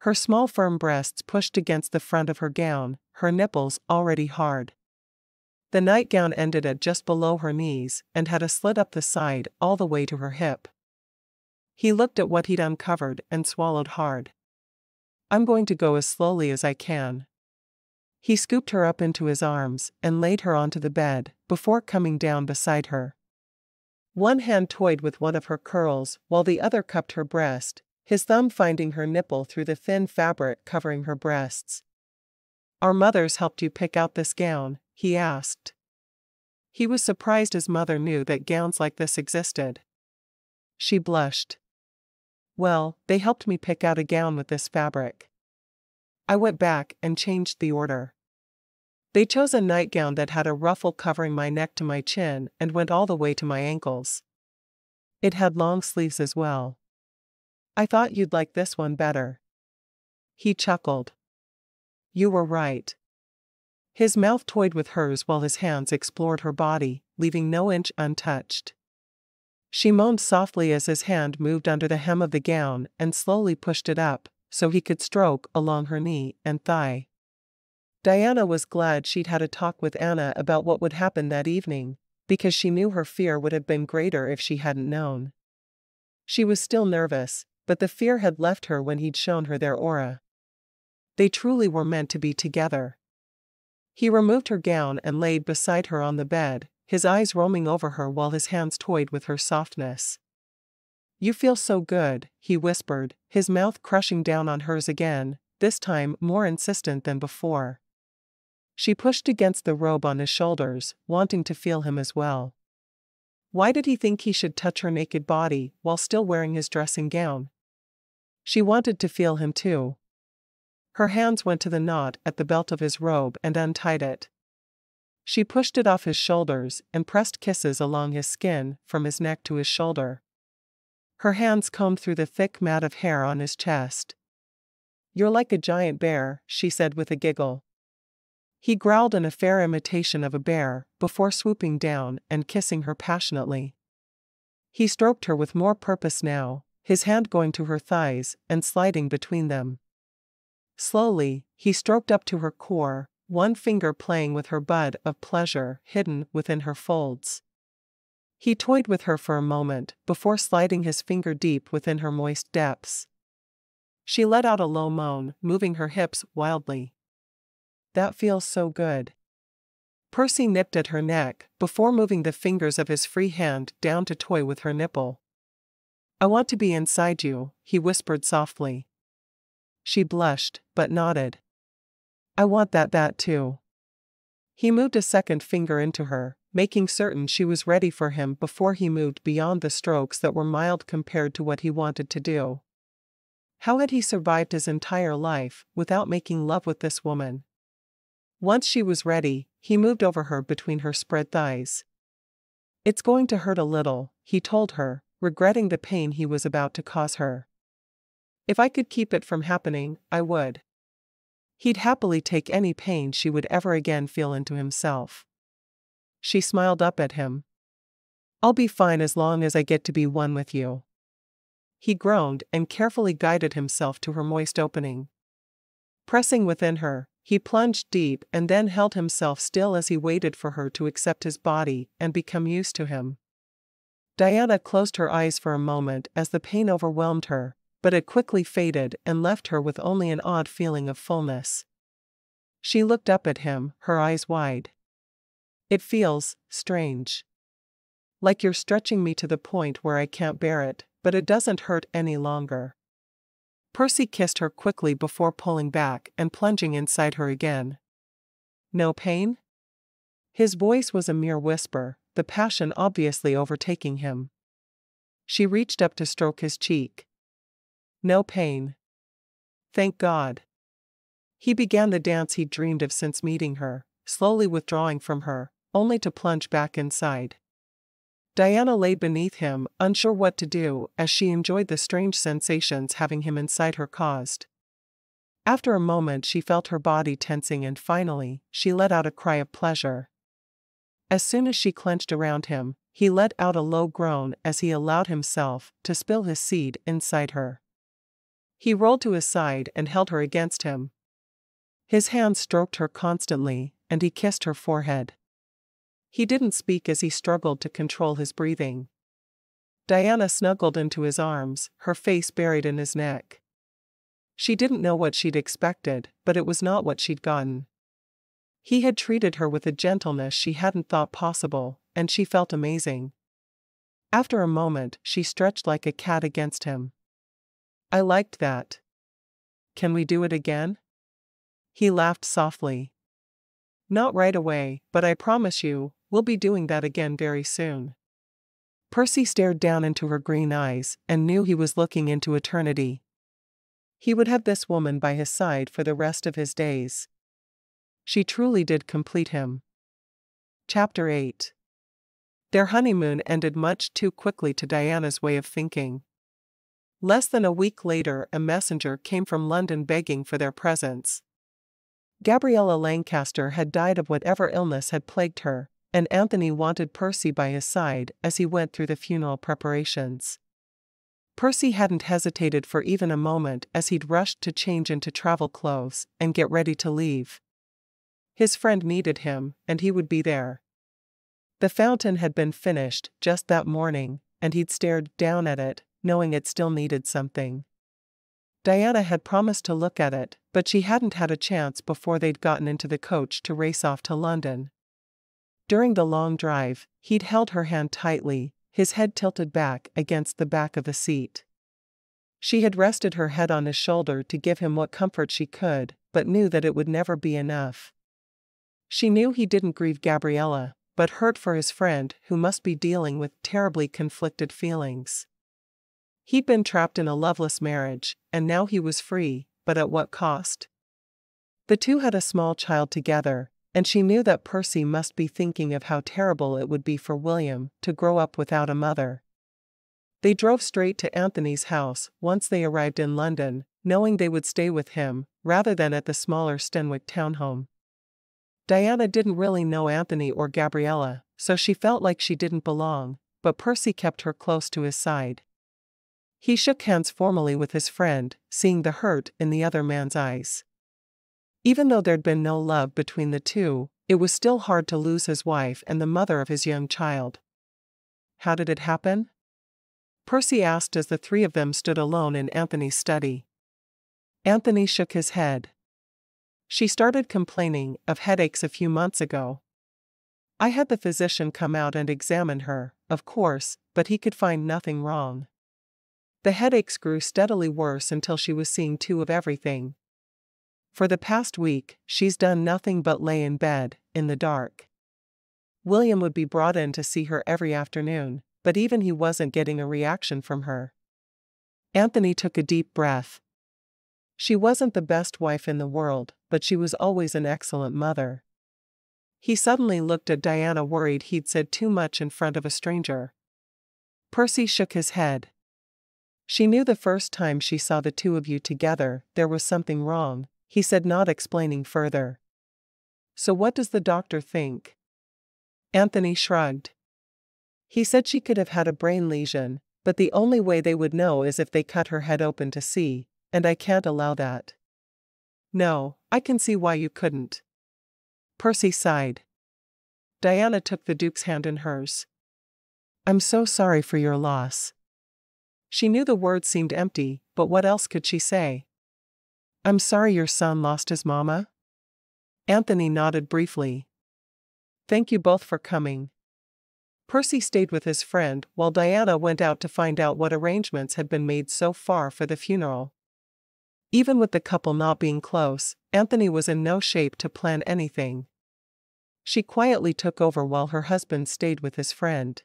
Her small firm breasts pushed against the front of her gown, her nipples already hard. The nightgown ended at just below her knees and had a slit up the side all the way to her hip. He looked at what he'd uncovered and swallowed hard. I'm going to go as slowly as I can. He scooped her up into his arms and laid her onto the bed, before coming down beside her. One hand toyed with one of her curls while the other cupped her breast, his thumb finding her nipple through the thin fabric covering her breasts. Our mothers helped you pick out this gown, he asked. He was surprised his mother knew that gowns like this existed. She blushed. Well, they helped me pick out a gown with this fabric. I went back and changed the order. They chose a nightgown that had a ruffle covering my neck to my chin and went all the way to my ankles. It had long sleeves as well. I thought you'd like this one better. He chuckled. You were right. His mouth toyed with hers while his hands explored her body, leaving no inch untouched. She moaned softly as his hand moved under the hem of the gown and slowly pushed it up, so he could stroke along her knee and thigh. Diana was glad she'd had a talk with Anna about what would happen that evening, because she knew her fear would have been greater if she hadn't known. She was still nervous, but the fear had left her when he'd shown her their aura. They truly were meant to be together. He removed her gown and laid beside her on the bed, his eyes roaming over her while his hands toyed with her softness. You feel so good, he whispered, his mouth crushing down on hers again, this time more insistent than before. She pushed against the robe on his shoulders, wanting to feel him as well. Why did he think he should touch her naked body while still wearing his dressing gown? She wanted to feel him too. Her hands went to the knot at the belt of his robe and untied it. She pushed it off his shoulders and pressed kisses along his skin from his neck to his shoulder. Her hands combed through the thick mat of hair on his chest. "You're like a giant bear," she said with a giggle. He growled in a fair imitation of a bear before swooping down and kissing her passionately. He stroked her with more purpose now, his hand going to her thighs and sliding between them. Slowly, he stroked up to her core, one finger playing with her bud of pleasure hidden within her folds. He toyed with her for a moment before sliding his finger deep within her moist depths. She let out a low moan, moving her hips wildly. "That feels so good." Percy nipped at her neck before moving the fingers of his free hand down to toy with her nipple. "I want to be inside you," he whispered softly. She blushed, but nodded. "I want that too." He moved a second finger into her, making certain she was ready for him before he moved beyond the strokes that were mild compared to what he wanted to do. How had he survived his entire life without making love with this woman? Once she was ready, he moved over her between her spread thighs. "It's going to hurt a little," he told her, regretting the pain he was about to cause her. "If I could keep it from happening, I would." He'd happily take any pain she would ever again feel into himself. She smiled up at him. "I'll be fine as long as I get to be one with you." He groaned and carefully guided himself to her moist opening. Pressing within her, he plunged deep and then held himself still as he waited for her to accept his body and become used to him. Diana closed her eyes for a moment as the pain overwhelmed her, but it quickly faded and left her with only an odd feeling of fullness. She looked up at him, her eyes wide. "It feels strange. Like you're stretching me to the point where I can't bear it, but it doesn't hurt any longer." Percy kissed her quickly before pulling back and plunging inside her again. "No pain?" His voice was a mere whisper, the passion obviously overtaking him. She reached up to stroke his cheek. "No pain. Thank God." He began the dance he'd dreamed of since meeting her, slowly withdrawing from her, only to plunge back inside. Diana lay beneath him, unsure what to do, as she enjoyed the strange sensations having him inside her caused. After a moment she felt her body tensing and finally, she let out a cry of pleasure. As soon as she clenched around him, he let out a low groan as he allowed himself to spill his seed inside her. He rolled to his side and held her against him. His hands stroked her constantly, and he kissed her forehead. He didn't speak as he struggled to control his breathing. Diana snuggled into his arms, her face buried in his neck. She didn't know what she'd expected, but it was not what she'd gotten. He had treated her with a gentleness she hadn't thought possible, and she felt amazing. After a moment, she stretched like a cat against him. "I liked that. Can we do it again?" He laughed softly. "Not right away, but I promise you, we'll be doing that again very soon." Percy stared down into her green eyes and knew he was looking into eternity. He would have this woman by his side for the rest of his days. She truly did complete him. Chapter 8. Their honeymoon ended much too quickly to Diana's way of thinking. Less than a week later, a messenger came from London begging for their presence. Gabriella Lancaster had died of whatever illness had plagued her, and Anthony wanted Percy by his side as he went through the funeral preparations. Percy hadn't hesitated for even a moment as he'd rushed to change into travel clothes and get ready to leave. His friend needed him, and he would be there. The fountain had been finished just that morning, and he'd stared down at it, knowing it still needed something. Diana had promised to look at it, but she hadn't had a chance before they'd gotten into the coach to race off to London. During the long drive, he'd held her hand tightly, his head tilted back against the back of the seat. She had rested her head on his shoulder to give him what comfort she could, but knew that it would never be enough. She knew he didn't grieve Gabriella, but hurt for his friend who must be dealing with terribly conflicted feelings. He'd been trapped in a loveless marriage, and now he was free, but at what cost? The two had a small child together, and she knew that Percy must be thinking of how terrible it would be for William to grow up without a mother. They drove straight to Anthony's house once they arrived in London, knowing they would stay with him, rather than at the smaller Stenwick townhome. Diana didn't really know Anthony or Gabriella, so she felt like she didn't belong, but Percy kept her close to his side. He shook hands formally with his friend, seeing the hurt in the other man's eyes. Even though there'd been no love between the two, it was still hard to lose his wife and the mother of his young child. How did it happen? Percy asked as the three of them stood alone in Anthony's study. Anthony shook his head. She started complaining of headaches a few months ago. I had the physician come out and examine her, of course, but he could find nothing wrong. The headaches grew steadily worse until she was seeing two of everything. For the past week, she's done nothing but lay in bed, in the dark. William would be brought in to see her every afternoon, but even he wasn't getting a reaction from her. Anthony took a deep breath. She wasn't the best wife in the world, but she was always an excellent mother. He suddenly looked at Diana, worried he'd said too much in front of a stranger. Percy shook his head. She knew the first time she saw the two of you together, there was something wrong, he said, not explaining further. So what does the doctor think? Anthony shrugged. He said she could have had a brain lesion, but the only way they would know is if they cut her head open to see, and I can't allow that. No, I can see why you couldn't. Percy sighed. Diana took the Duke's hand in hers. I'm so sorry for your loss. She knew the words seemed empty, but what else could she say? I'm sorry your son lost his mama? Anthony nodded briefly. Thank you both for coming. Percy stayed with his friend while Diana went out to find out what arrangements had been made so far for the funeral. Even with the couple not being close, Anthony was in no shape to plan anything. She quietly took over while her husband stayed with his friend.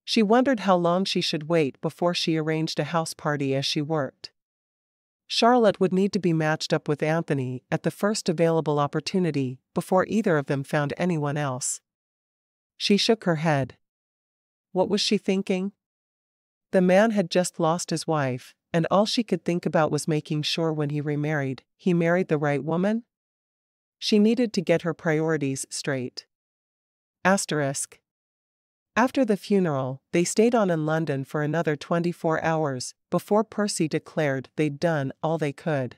She wondered how long she should wait before she arranged a house party as she worked. Charlotte would need to be matched up with Anthony at the first available opportunity before either of them found anyone else. She shook her head. What was she thinking? The man had just lost his wife, and all she could think about was making sure when he remarried, he married the right woman? She needed to get her priorities straight. Asterisk. After the funeral, they stayed on in London for another 24 hours, before Percy declared they'd done all they could.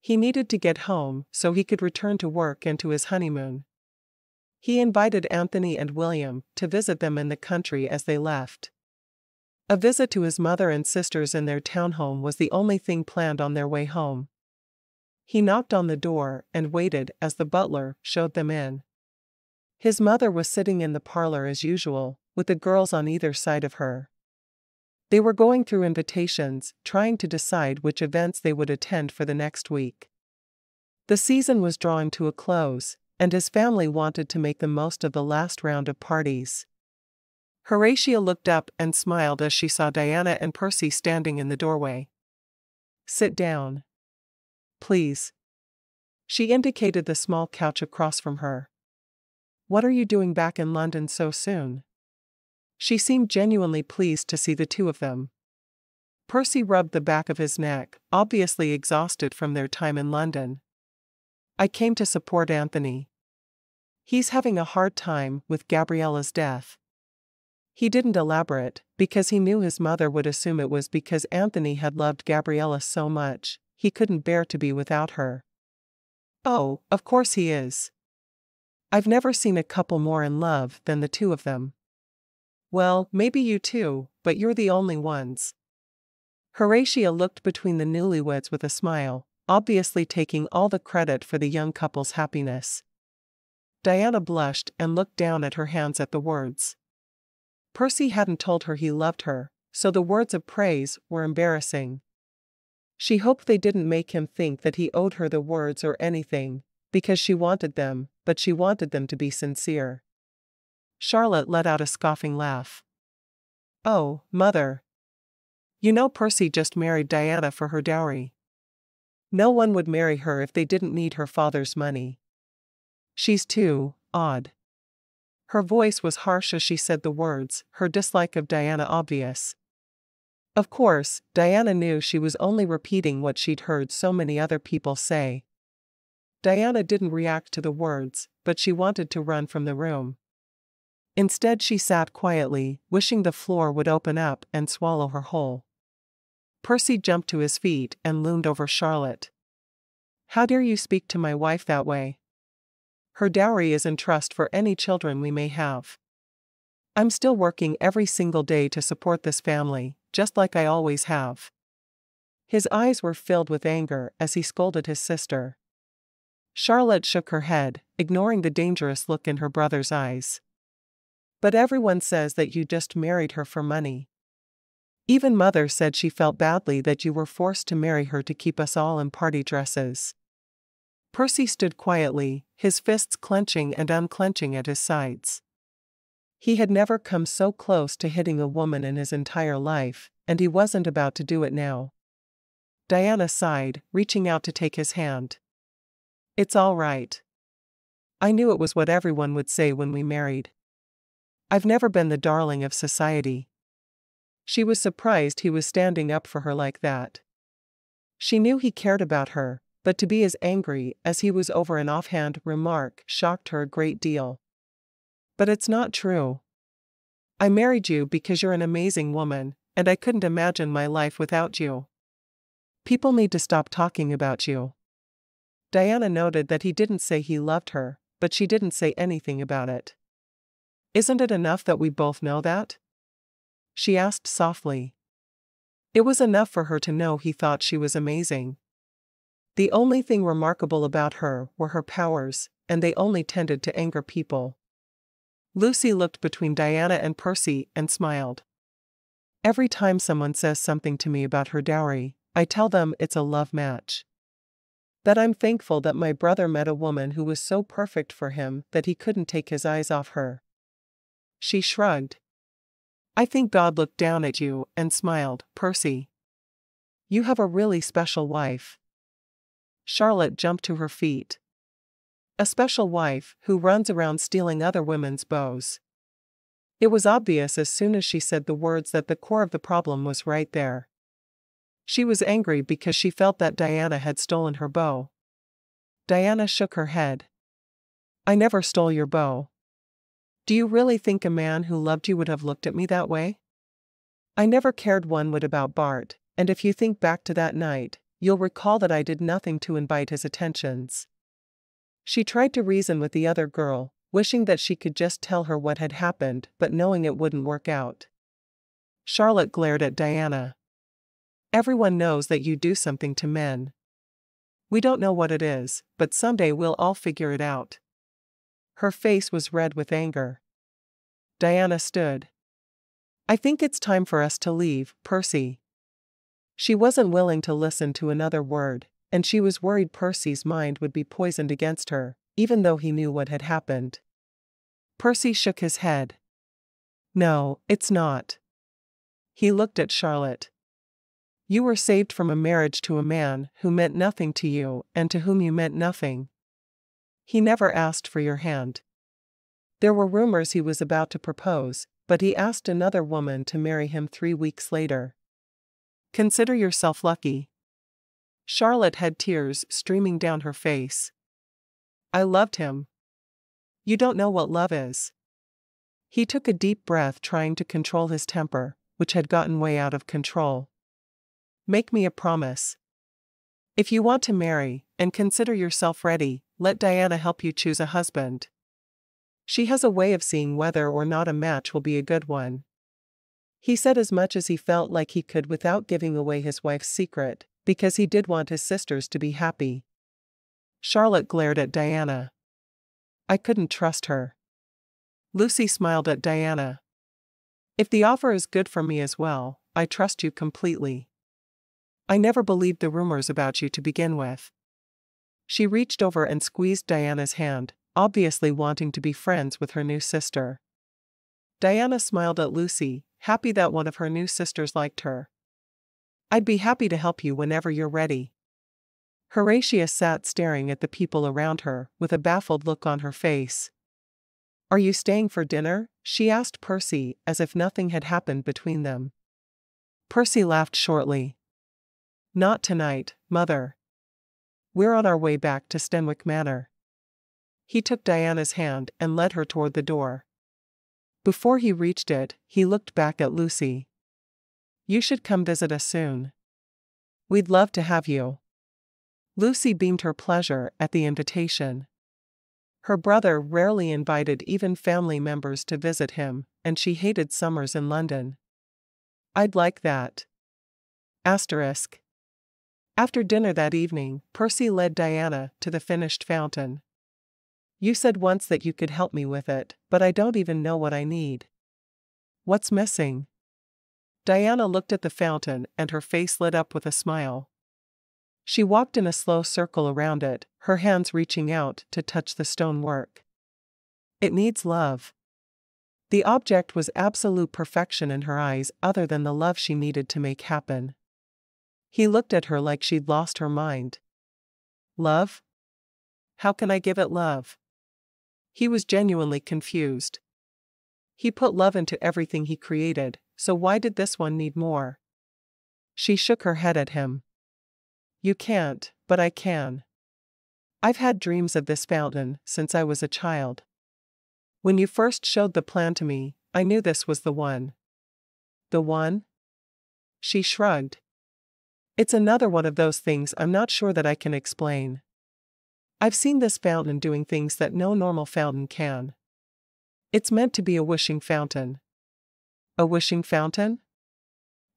He needed to get home so he could return to work and to his honeymoon. He invited Anthony and William to visit them in the country as they left. A visit to his mother and sisters in their townhome was the only thing planned on their way home. He knocked on the door and waited as the butler showed them in. His mother was sitting in the parlor as usual, with the girls on either side of her. They were going through invitations, trying to decide which events they would attend for the next week. The season was drawing to a close, and his family wanted to make the most of the last round of parties. Horatia looked up and smiled as she saw Diana and Percy standing in the doorway. Sit down. Please. She indicated the small couch across from her. What are you doing back in London so soon? She seemed genuinely pleased to see the two of them. Percy rubbed the back of his neck, obviously exhausted from their time in London. I came to support Anthony. He's having a hard time with Gabriella's death. He didn't elaborate, because he knew his mother would assume it was because Anthony had loved Gabriella so much, he couldn't bear to be without her. Oh, of course he is. I've never seen a couple more in love than the two of them. Well, maybe you too, but you're the only ones. Horatia looked between the newlyweds with a smile, obviously taking all the credit for the young couple's happiness. Diana blushed and looked down at her hands at the words. Percy hadn't told her he loved her, so the words of praise were embarrassing. She hoped they didn't make him think that he owed her the words or anything, because she wanted them, but she wanted them to be sincere. Charlotte let out a scoffing laugh. Oh, Mother. You know Percy just married Diana for her dowry. No one would marry her if they didn't need her father's money. She's too odd. Her voice was harsh as she said the words, her dislike of Diana obvious. Of course, Diana knew she was only repeating what she'd heard so many other people say. Diana didn't react to the words, but she wanted to run from the room. Instead she sat quietly, wishing the floor would open up and swallow her whole. Percy jumped to his feet and loomed over Charlotte. "How dare you speak to my wife that way? Her dowry is in trust for any children we may have. I'm still working every single day to support this family, just like I always have." His eyes were filled with anger as he scolded his sister. Charlotte shook her head, ignoring the dangerous look in her brother's eyes. "But everyone says that you just married her for money. Even Mother said she felt badly that you were forced to marry her to keep us all in party dresses." Percy stood quietly, his fists clenching and unclenching at his sides. He had never come so close to hitting a woman in his entire life, and he wasn't about to do it now. Diana sighed, reaching out to take his hand. "It's all right. I knew it was what everyone would say when we married. I've never been the darling of society." She was surprised he was standing up for her like that. She knew he cared about her, but to be as angry as he was over an offhand remark shocked her a great deal. "But it's not true. I married you because you're an amazing woman, and I couldn't imagine my life without you. People need to stop talking about you." Diana noted that he didn't say he loved her, but she didn't say anything about it. "Isn't it enough that we both know that?" she asked softly. It was enough for her to know he thought she was amazing. The only thing remarkable about her were her powers, and they only tended to anger people. Lucy looked between Diana and Percy and smiled. "Every time someone says something to me about her dowry, I tell them it's a love match. That I'm thankful that my brother met a woman who was so perfect for him that he couldn't take his eyes off her." She shrugged. "I think God looked down at you and smiled, Percy. You have a really special wife." Charlotte jumped to her feet. "A special wife who runs around stealing other women's beaux." It was obvious as soon as she said the words that the core of the problem was right there. She was angry because she felt that Diana had stolen her beau. Diana shook her head. "I never stole your beau. Do you really think a man who loved you would have looked at me that way? I never cared one whit about Bart, and if you think back to that night, you'll recall that I did nothing to invite his attentions." She tried to reason with the other girl, wishing that she could just tell her what had happened but knowing it wouldn't work out. Charlotte glared at Diana. "Everyone knows that you do something to men. We don't know what it is, but someday we'll all figure it out." Her face was red with anger. Diana stood. "I think it's time for us to leave, Percy." She wasn't willing to listen to another word, and she was worried Percy's mind would be poisoned against her, even though he knew what had happened. Percy shook his head. "No, it's not." He looked at Charlotte. "You were saved from a marriage to a man who meant nothing to you and to whom you meant nothing. He never asked for your hand. There were rumors he was about to propose, but he asked another woman to marry him 3 weeks later. Consider yourself lucky." Charlotte had tears streaming down her face. "I loved him. You don't know what love is." He took a deep breath, trying to control his temper, which had gotten way out of control. "Make me a promise. If you want to marry, and consider yourself ready, let Diana help you choose a husband. She has a way of seeing whether or not a match will be a good one." He said as much as he felt like he could without giving away his wife's secret, because he did want his sisters to be happy. Charlotte glared at Diana. "I couldn't trust her." Lucy smiled at Diana. "If the offer is good for me as well, I trust you completely. I never believed the rumors about you to begin with." She reached over and squeezed Diana's hand, obviously wanting to be friends with her new sister. Diana smiled at Lucy, happy that one of her new sisters liked her. "I'd be happy to help you whenever you're ready." Horatia sat staring at the people around her, with a baffled look on her face. "Are you staying for dinner?" she asked Percy, as if nothing had happened between them. Percy laughed shortly. "Not tonight, Mother. We're on our way back to Stenwick Manor." He took Diana's hand and led her toward the door. Before he reached it, he looked back at Lucy. "You should come visit us soon. We'd love to have you." Lucy beamed her pleasure at the invitation. Her brother rarely invited even family members to visit him, and she hated summers in London. "I'd like that." Asterisk. After dinner that evening, Percy led Diana to the finished fountain. "You said once that you could help me with it, but I don't even know what I need." "What's missing?" Diana looked at the fountain and her face lit up with a smile. She walked in a slow circle around it, her hands reaching out to touch the stonework. "It needs love." The object was absolute perfection in her eyes, other than the love she needed to make happen. He looked at her like she'd lost her mind. "Love? How can I give it love?" He was genuinely confused. He put love into everything he created, so why did this one need more? She shook her head at him. "You can't, but I can. I've had dreams of this fountain since I was a child. When you first showed the plan to me, I knew this was the one." "The one?" She shrugged. "It's another one of those things I'm not sure that I can explain. I've seen this fountain doing things that no normal fountain can. It's meant to be a wishing fountain." "A wishing fountain?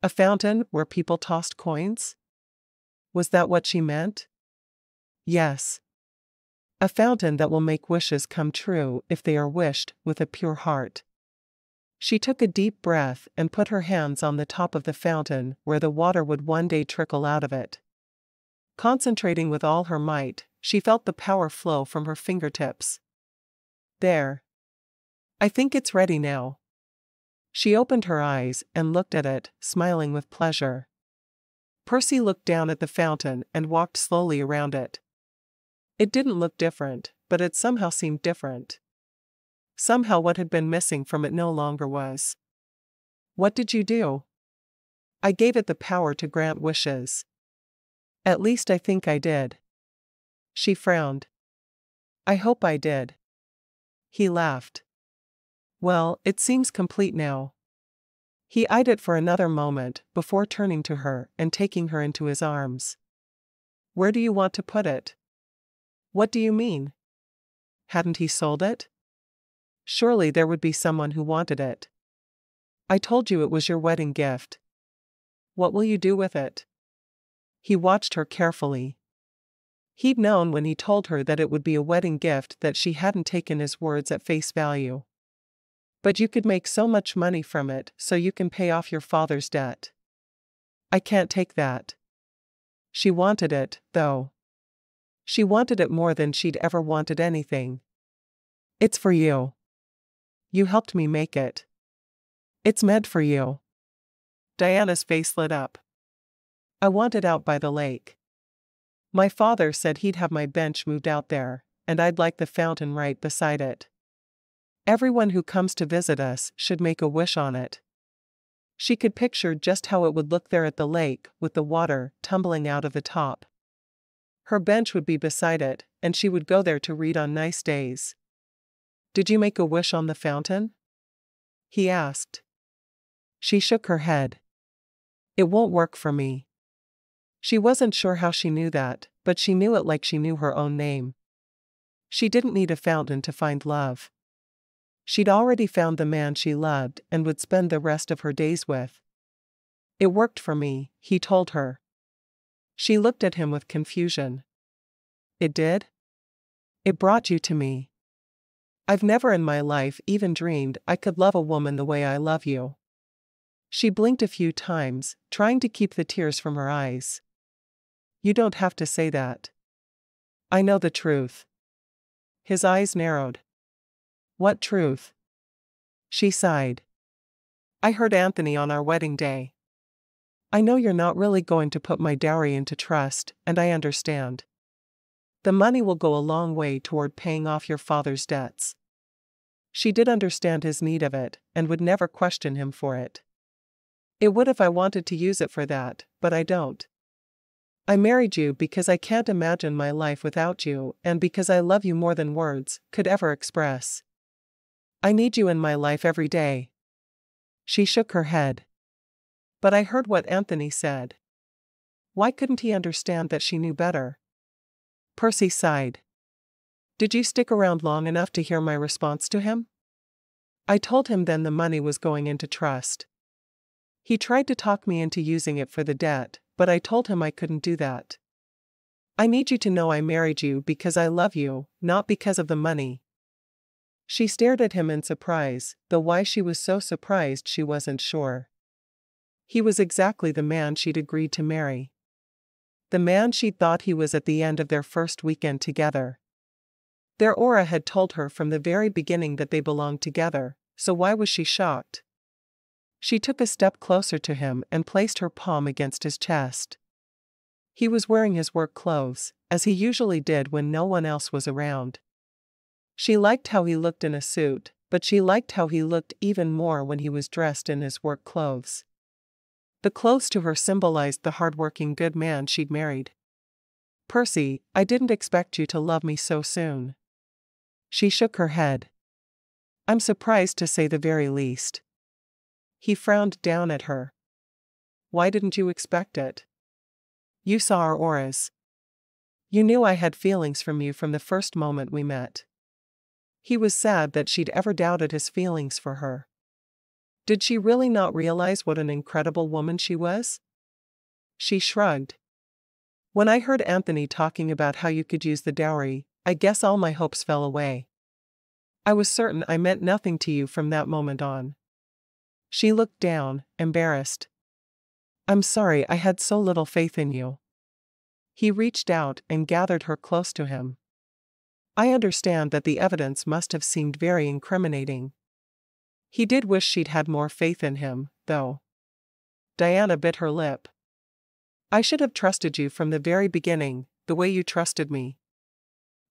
A fountain where people tossed coins?" Was that what she meant? "Yes. A fountain that will make wishes come true if they are wished with a pure heart." She took a deep breath and put her hands on the top of the fountain where the water would one day trickle out of it. Concentrating with all her might, she felt the power flow from her fingertips. "There. I think it's ready now." She opened her eyes and looked at it, smiling with pleasure. Percy looked down at the fountain and walked slowly around it. It didn't look different, but it somehow seemed different. Somehow what had been missing from it no longer was. "What did you do?" "I gave it the power to grant wishes." "At least I think I did." She frowned. "I hope I did." He laughed. "Well, it seems complete now." He eyed it for another moment before turning to her and taking her into his arms. "Where do you want to put it?" "What do you mean?" Hadn't he sold it? Surely there would be someone who wanted it. "I told you it was your wedding gift." "What will you do with it?" He watched her carefully. He'd known when he told her that it would be a wedding gift that she hadn't taken his words at face value. "But you could make so much money from it so you can pay off your father's debt." "I can't take that." She wanted it, though. She wanted it more than she'd ever wanted anything. "It's for you. You helped me make it. It's meant for you." Diana's face lit up. "I want it out by the lake. My father said he'd have my bench moved out there, and I'd like the fountain right beside it. Everyone who comes to visit us should make a wish on it." She could picture just how it would look there at the lake, with the water tumbling out of the top. Her bench would be beside it, and she would go there to read on nice days. "Did you make a wish on the fountain?" he asked. She shook her head. "It won't work for me." She wasn't sure how she knew that, but she knew it like she knew her own name. She didn't need a fountain to find love. She'd already found the man she loved and would spend the rest of her days with. "It worked for me," he told her. She looked at him with confusion. "It did? It brought you to me. I've never in my life even dreamed I could love a woman the way I love you." She blinked a few times, trying to keep the tears from her eyes. "You don't have to say that. I know the truth." His eyes narrowed. "What truth?" She sighed. "I heard Anthony on our wedding day." I know you're not really going to put my dowry into trust, and I understand. The money will go a long way toward paying off your father's debts. She did understand his need of it, and would never question him for it. It would if I wanted to use it for that, but I don't. I married you because I can't imagine my life without you, and because I love you more than words could ever express. I need you in my life every day. She shook her head. But I heard what Anthony said. Why couldn't he understand that she knew better? Percy sighed. Did you stick around long enough to hear my response to him? I told him then the money was going into trust. He tried to talk me into using it for the debt, but I told him I couldn't do that. I need you to know I married you because I love you, not because of the money. She stared at him in surprise, though why she was so surprised she wasn't sure. He was exactly the man she'd agreed to marry. The man she'd thought he was at the end of their first weekend together. Their aura had told her from the very beginning that they belonged together, so why was she shocked? She took a step closer to him and placed her palm against his chest. He was wearing his work clothes, as he usually did when no one else was around. She liked how he looked in a suit, but she liked how he looked even more when he was dressed in his work clothes. The clothes to her symbolized the hard-working good man she'd married. Percy, I didn't expect you to love me so soon. She shook her head. I'm surprised to say the very least. He frowned down at her. Why didn't you expect it? You saw our auras. You knew I had feelings from you from the first moment we met. He was sad that she'd ever doubted his feelings for her. Did she really not realize what an incredible woman she was? She shrugged. When I heard Anthony talking about how you could use the dowry, I guess all my hopes fell away. I was certain I meant nothing to you from that moment on. She looked down, embarrassed. I'm sorry I had so little faith in you. He reached out and gathered her close to him. I understand that the evidence must have seemed very incriminating. He did wish she'd had more faith in him, though. Diana bit her lip. I should have trusted you from the very beginning, the way you trusted me.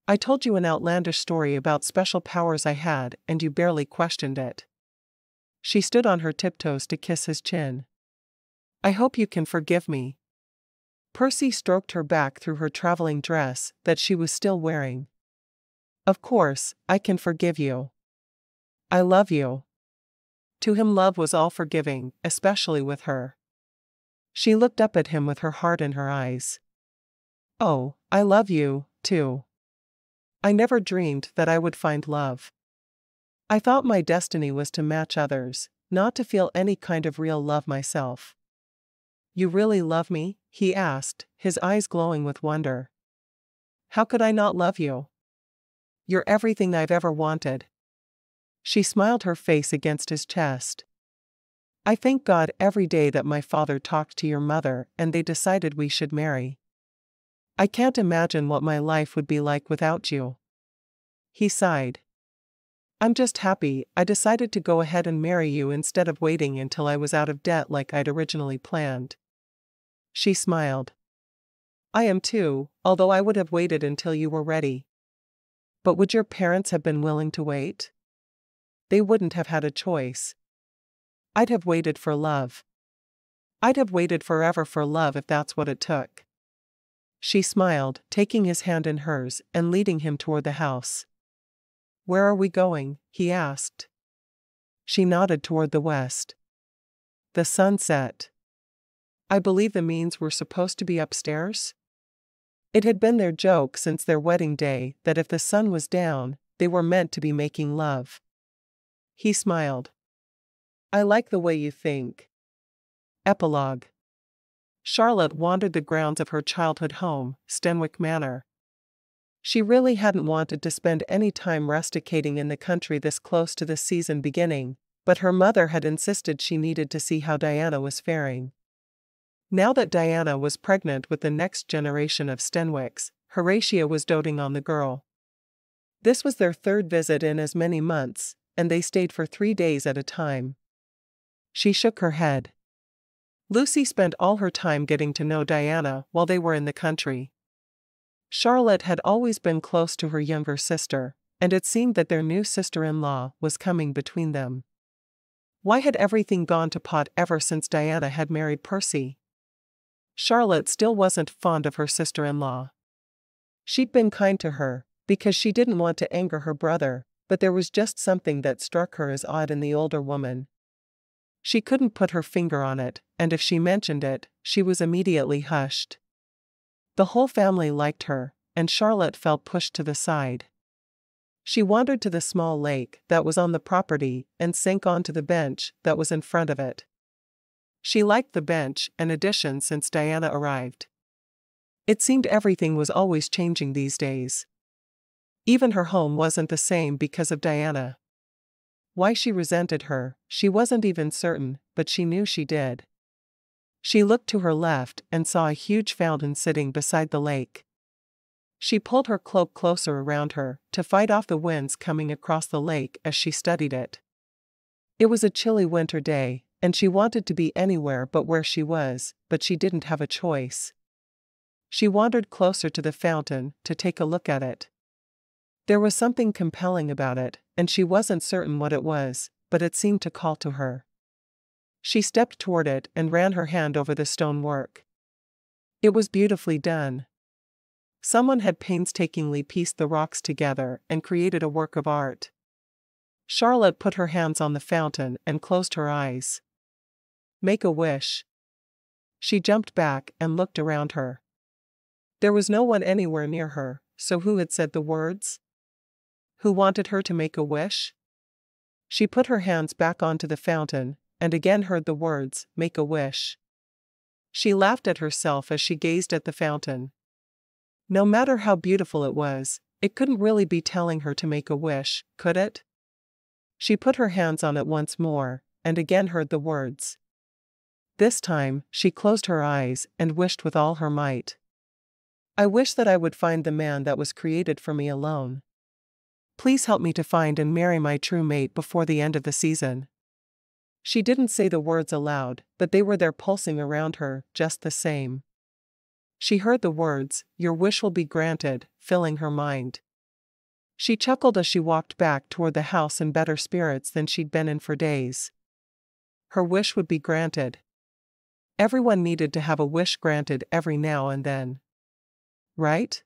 I told you an outlandish story about special powers I had, and you barely questioned it. She stood on her tiptoes to kiss his chin. I hope you can forgive me. Percy stroked her back through her traveling dress that she was still wearing. Of course, I can forgive you. I love you. To him love was all forgiving, especially with her. She looked up at him with her heart in her eyes. Oh, I love you, too. I never dreamed that I would find love. I thought my destiny was to match others, not to feel any kind of real love myself. You really love me? He asked, his eyes glowing with wonder. How could I not love you? You're everything I've ever wanted. She smiled her face against his chest. I thank God every day that my father talked to your mother and they decided we should marry. I can't imagine what my life would be like without you. He sighed. I'm just happy I decided to go ahead and marry you instead of waiting until I was out of debt like I'd originally planned. She smiled. I am too, although I would have waited until you were ready. But would your parents have been willing to wait? They wouldn't have had a choice. I'd have waited for love. I'd have waited forever for love if that's what it took. She smiled, taking his hand in hers and leading him toward the house. Where are we going? He asked. She nodded toward the west. The sun set. I believe the Means were supposed to be upstairs? It had been their joke since their wedding day that if the sun was down, they were meant to be making love. He smiled. I like the way you think. Epilogue. Charlotte wandered the grounds of her childhood home, Stenwick Manor. She really hadn't wanted to spend any time rusticating in the country this close to the season beginning, but her mother had insisted she needed to see how Diana was faring. Now that Diana was pregnant with the next generation of Stenwicks, Horatia was doting on the girl. This was their third visit in as many months, and they stayed for 3 days at a time. She shook her head. Lucy spent all her time getting to know Diana while they were in the country. Charlotte had always been close to her younger sister, and it seemed that their new sister-in-law was coming between them. Why had everything gone to pot ever since Diana had married Percy? Charlotte still wasn't fond of her sister-in-law. She'd been kind to her, because she didn't want to anger her brother, but there was just something that struck her as odd in the older woman. She couldn't put her finger on it, and if she mentioned it, she was immediately hushed. The whole family liked her, and Charlotte felt pushed to the side. She wandered to the small lake that was on the property and sank onto the bench that was in front of it. She liked the bench, an addition since Diana arrived. It seemed everything was always changing these days. Even her home wasn't the same because of Diana. Why she resented her, she wasn't even certain, but she knew she did. She looked to her left and saw a huge fountain sitting beside the lake. She pulled her cloak closer around her to fight off the winds coming across the lake as she studied it. It was a chilly winter day, and she wanted to be anywhere but where she was, but she didn't have a choice. She wandered closer to the fountain to take a look at it. There was something compelling about it, and she wasn't certain what it was, but it seemed to call to her. She stepped toward it and ran her hand over the stonework. It was beautifully done. Someone had painstakingly pieced the rocks together and created a work of art. Charlotte put her hands on the fountain and closed her eyes. Make a wish. She jumped back and looked around her. There was no one anywhere near her, so who had said the words? Who wanted her to make a wish? She put her hands back onto the fountain, and again heard the words, make a wish. She laughed at herself as she gazed at the fountain. No matter how beautiful it was, it couldn't really be telling her to make a wish, could it? She put her hands on it once more, and again heard the words. This time, she closed her eyes and wished with all her might. I wish that I would find the man that was created for me alone. Please help me to find and marry my true mate before the end of the season. She didn't say the words aloud, but they were there pulsing around her, just the same. She heard the words, your wish will be granted, filling her mind. She chuckled as she walked back toward the house in better spirits than she'd been in for days. Her wish would be granted. Everyone needed to have a wish granted every now and then. Right?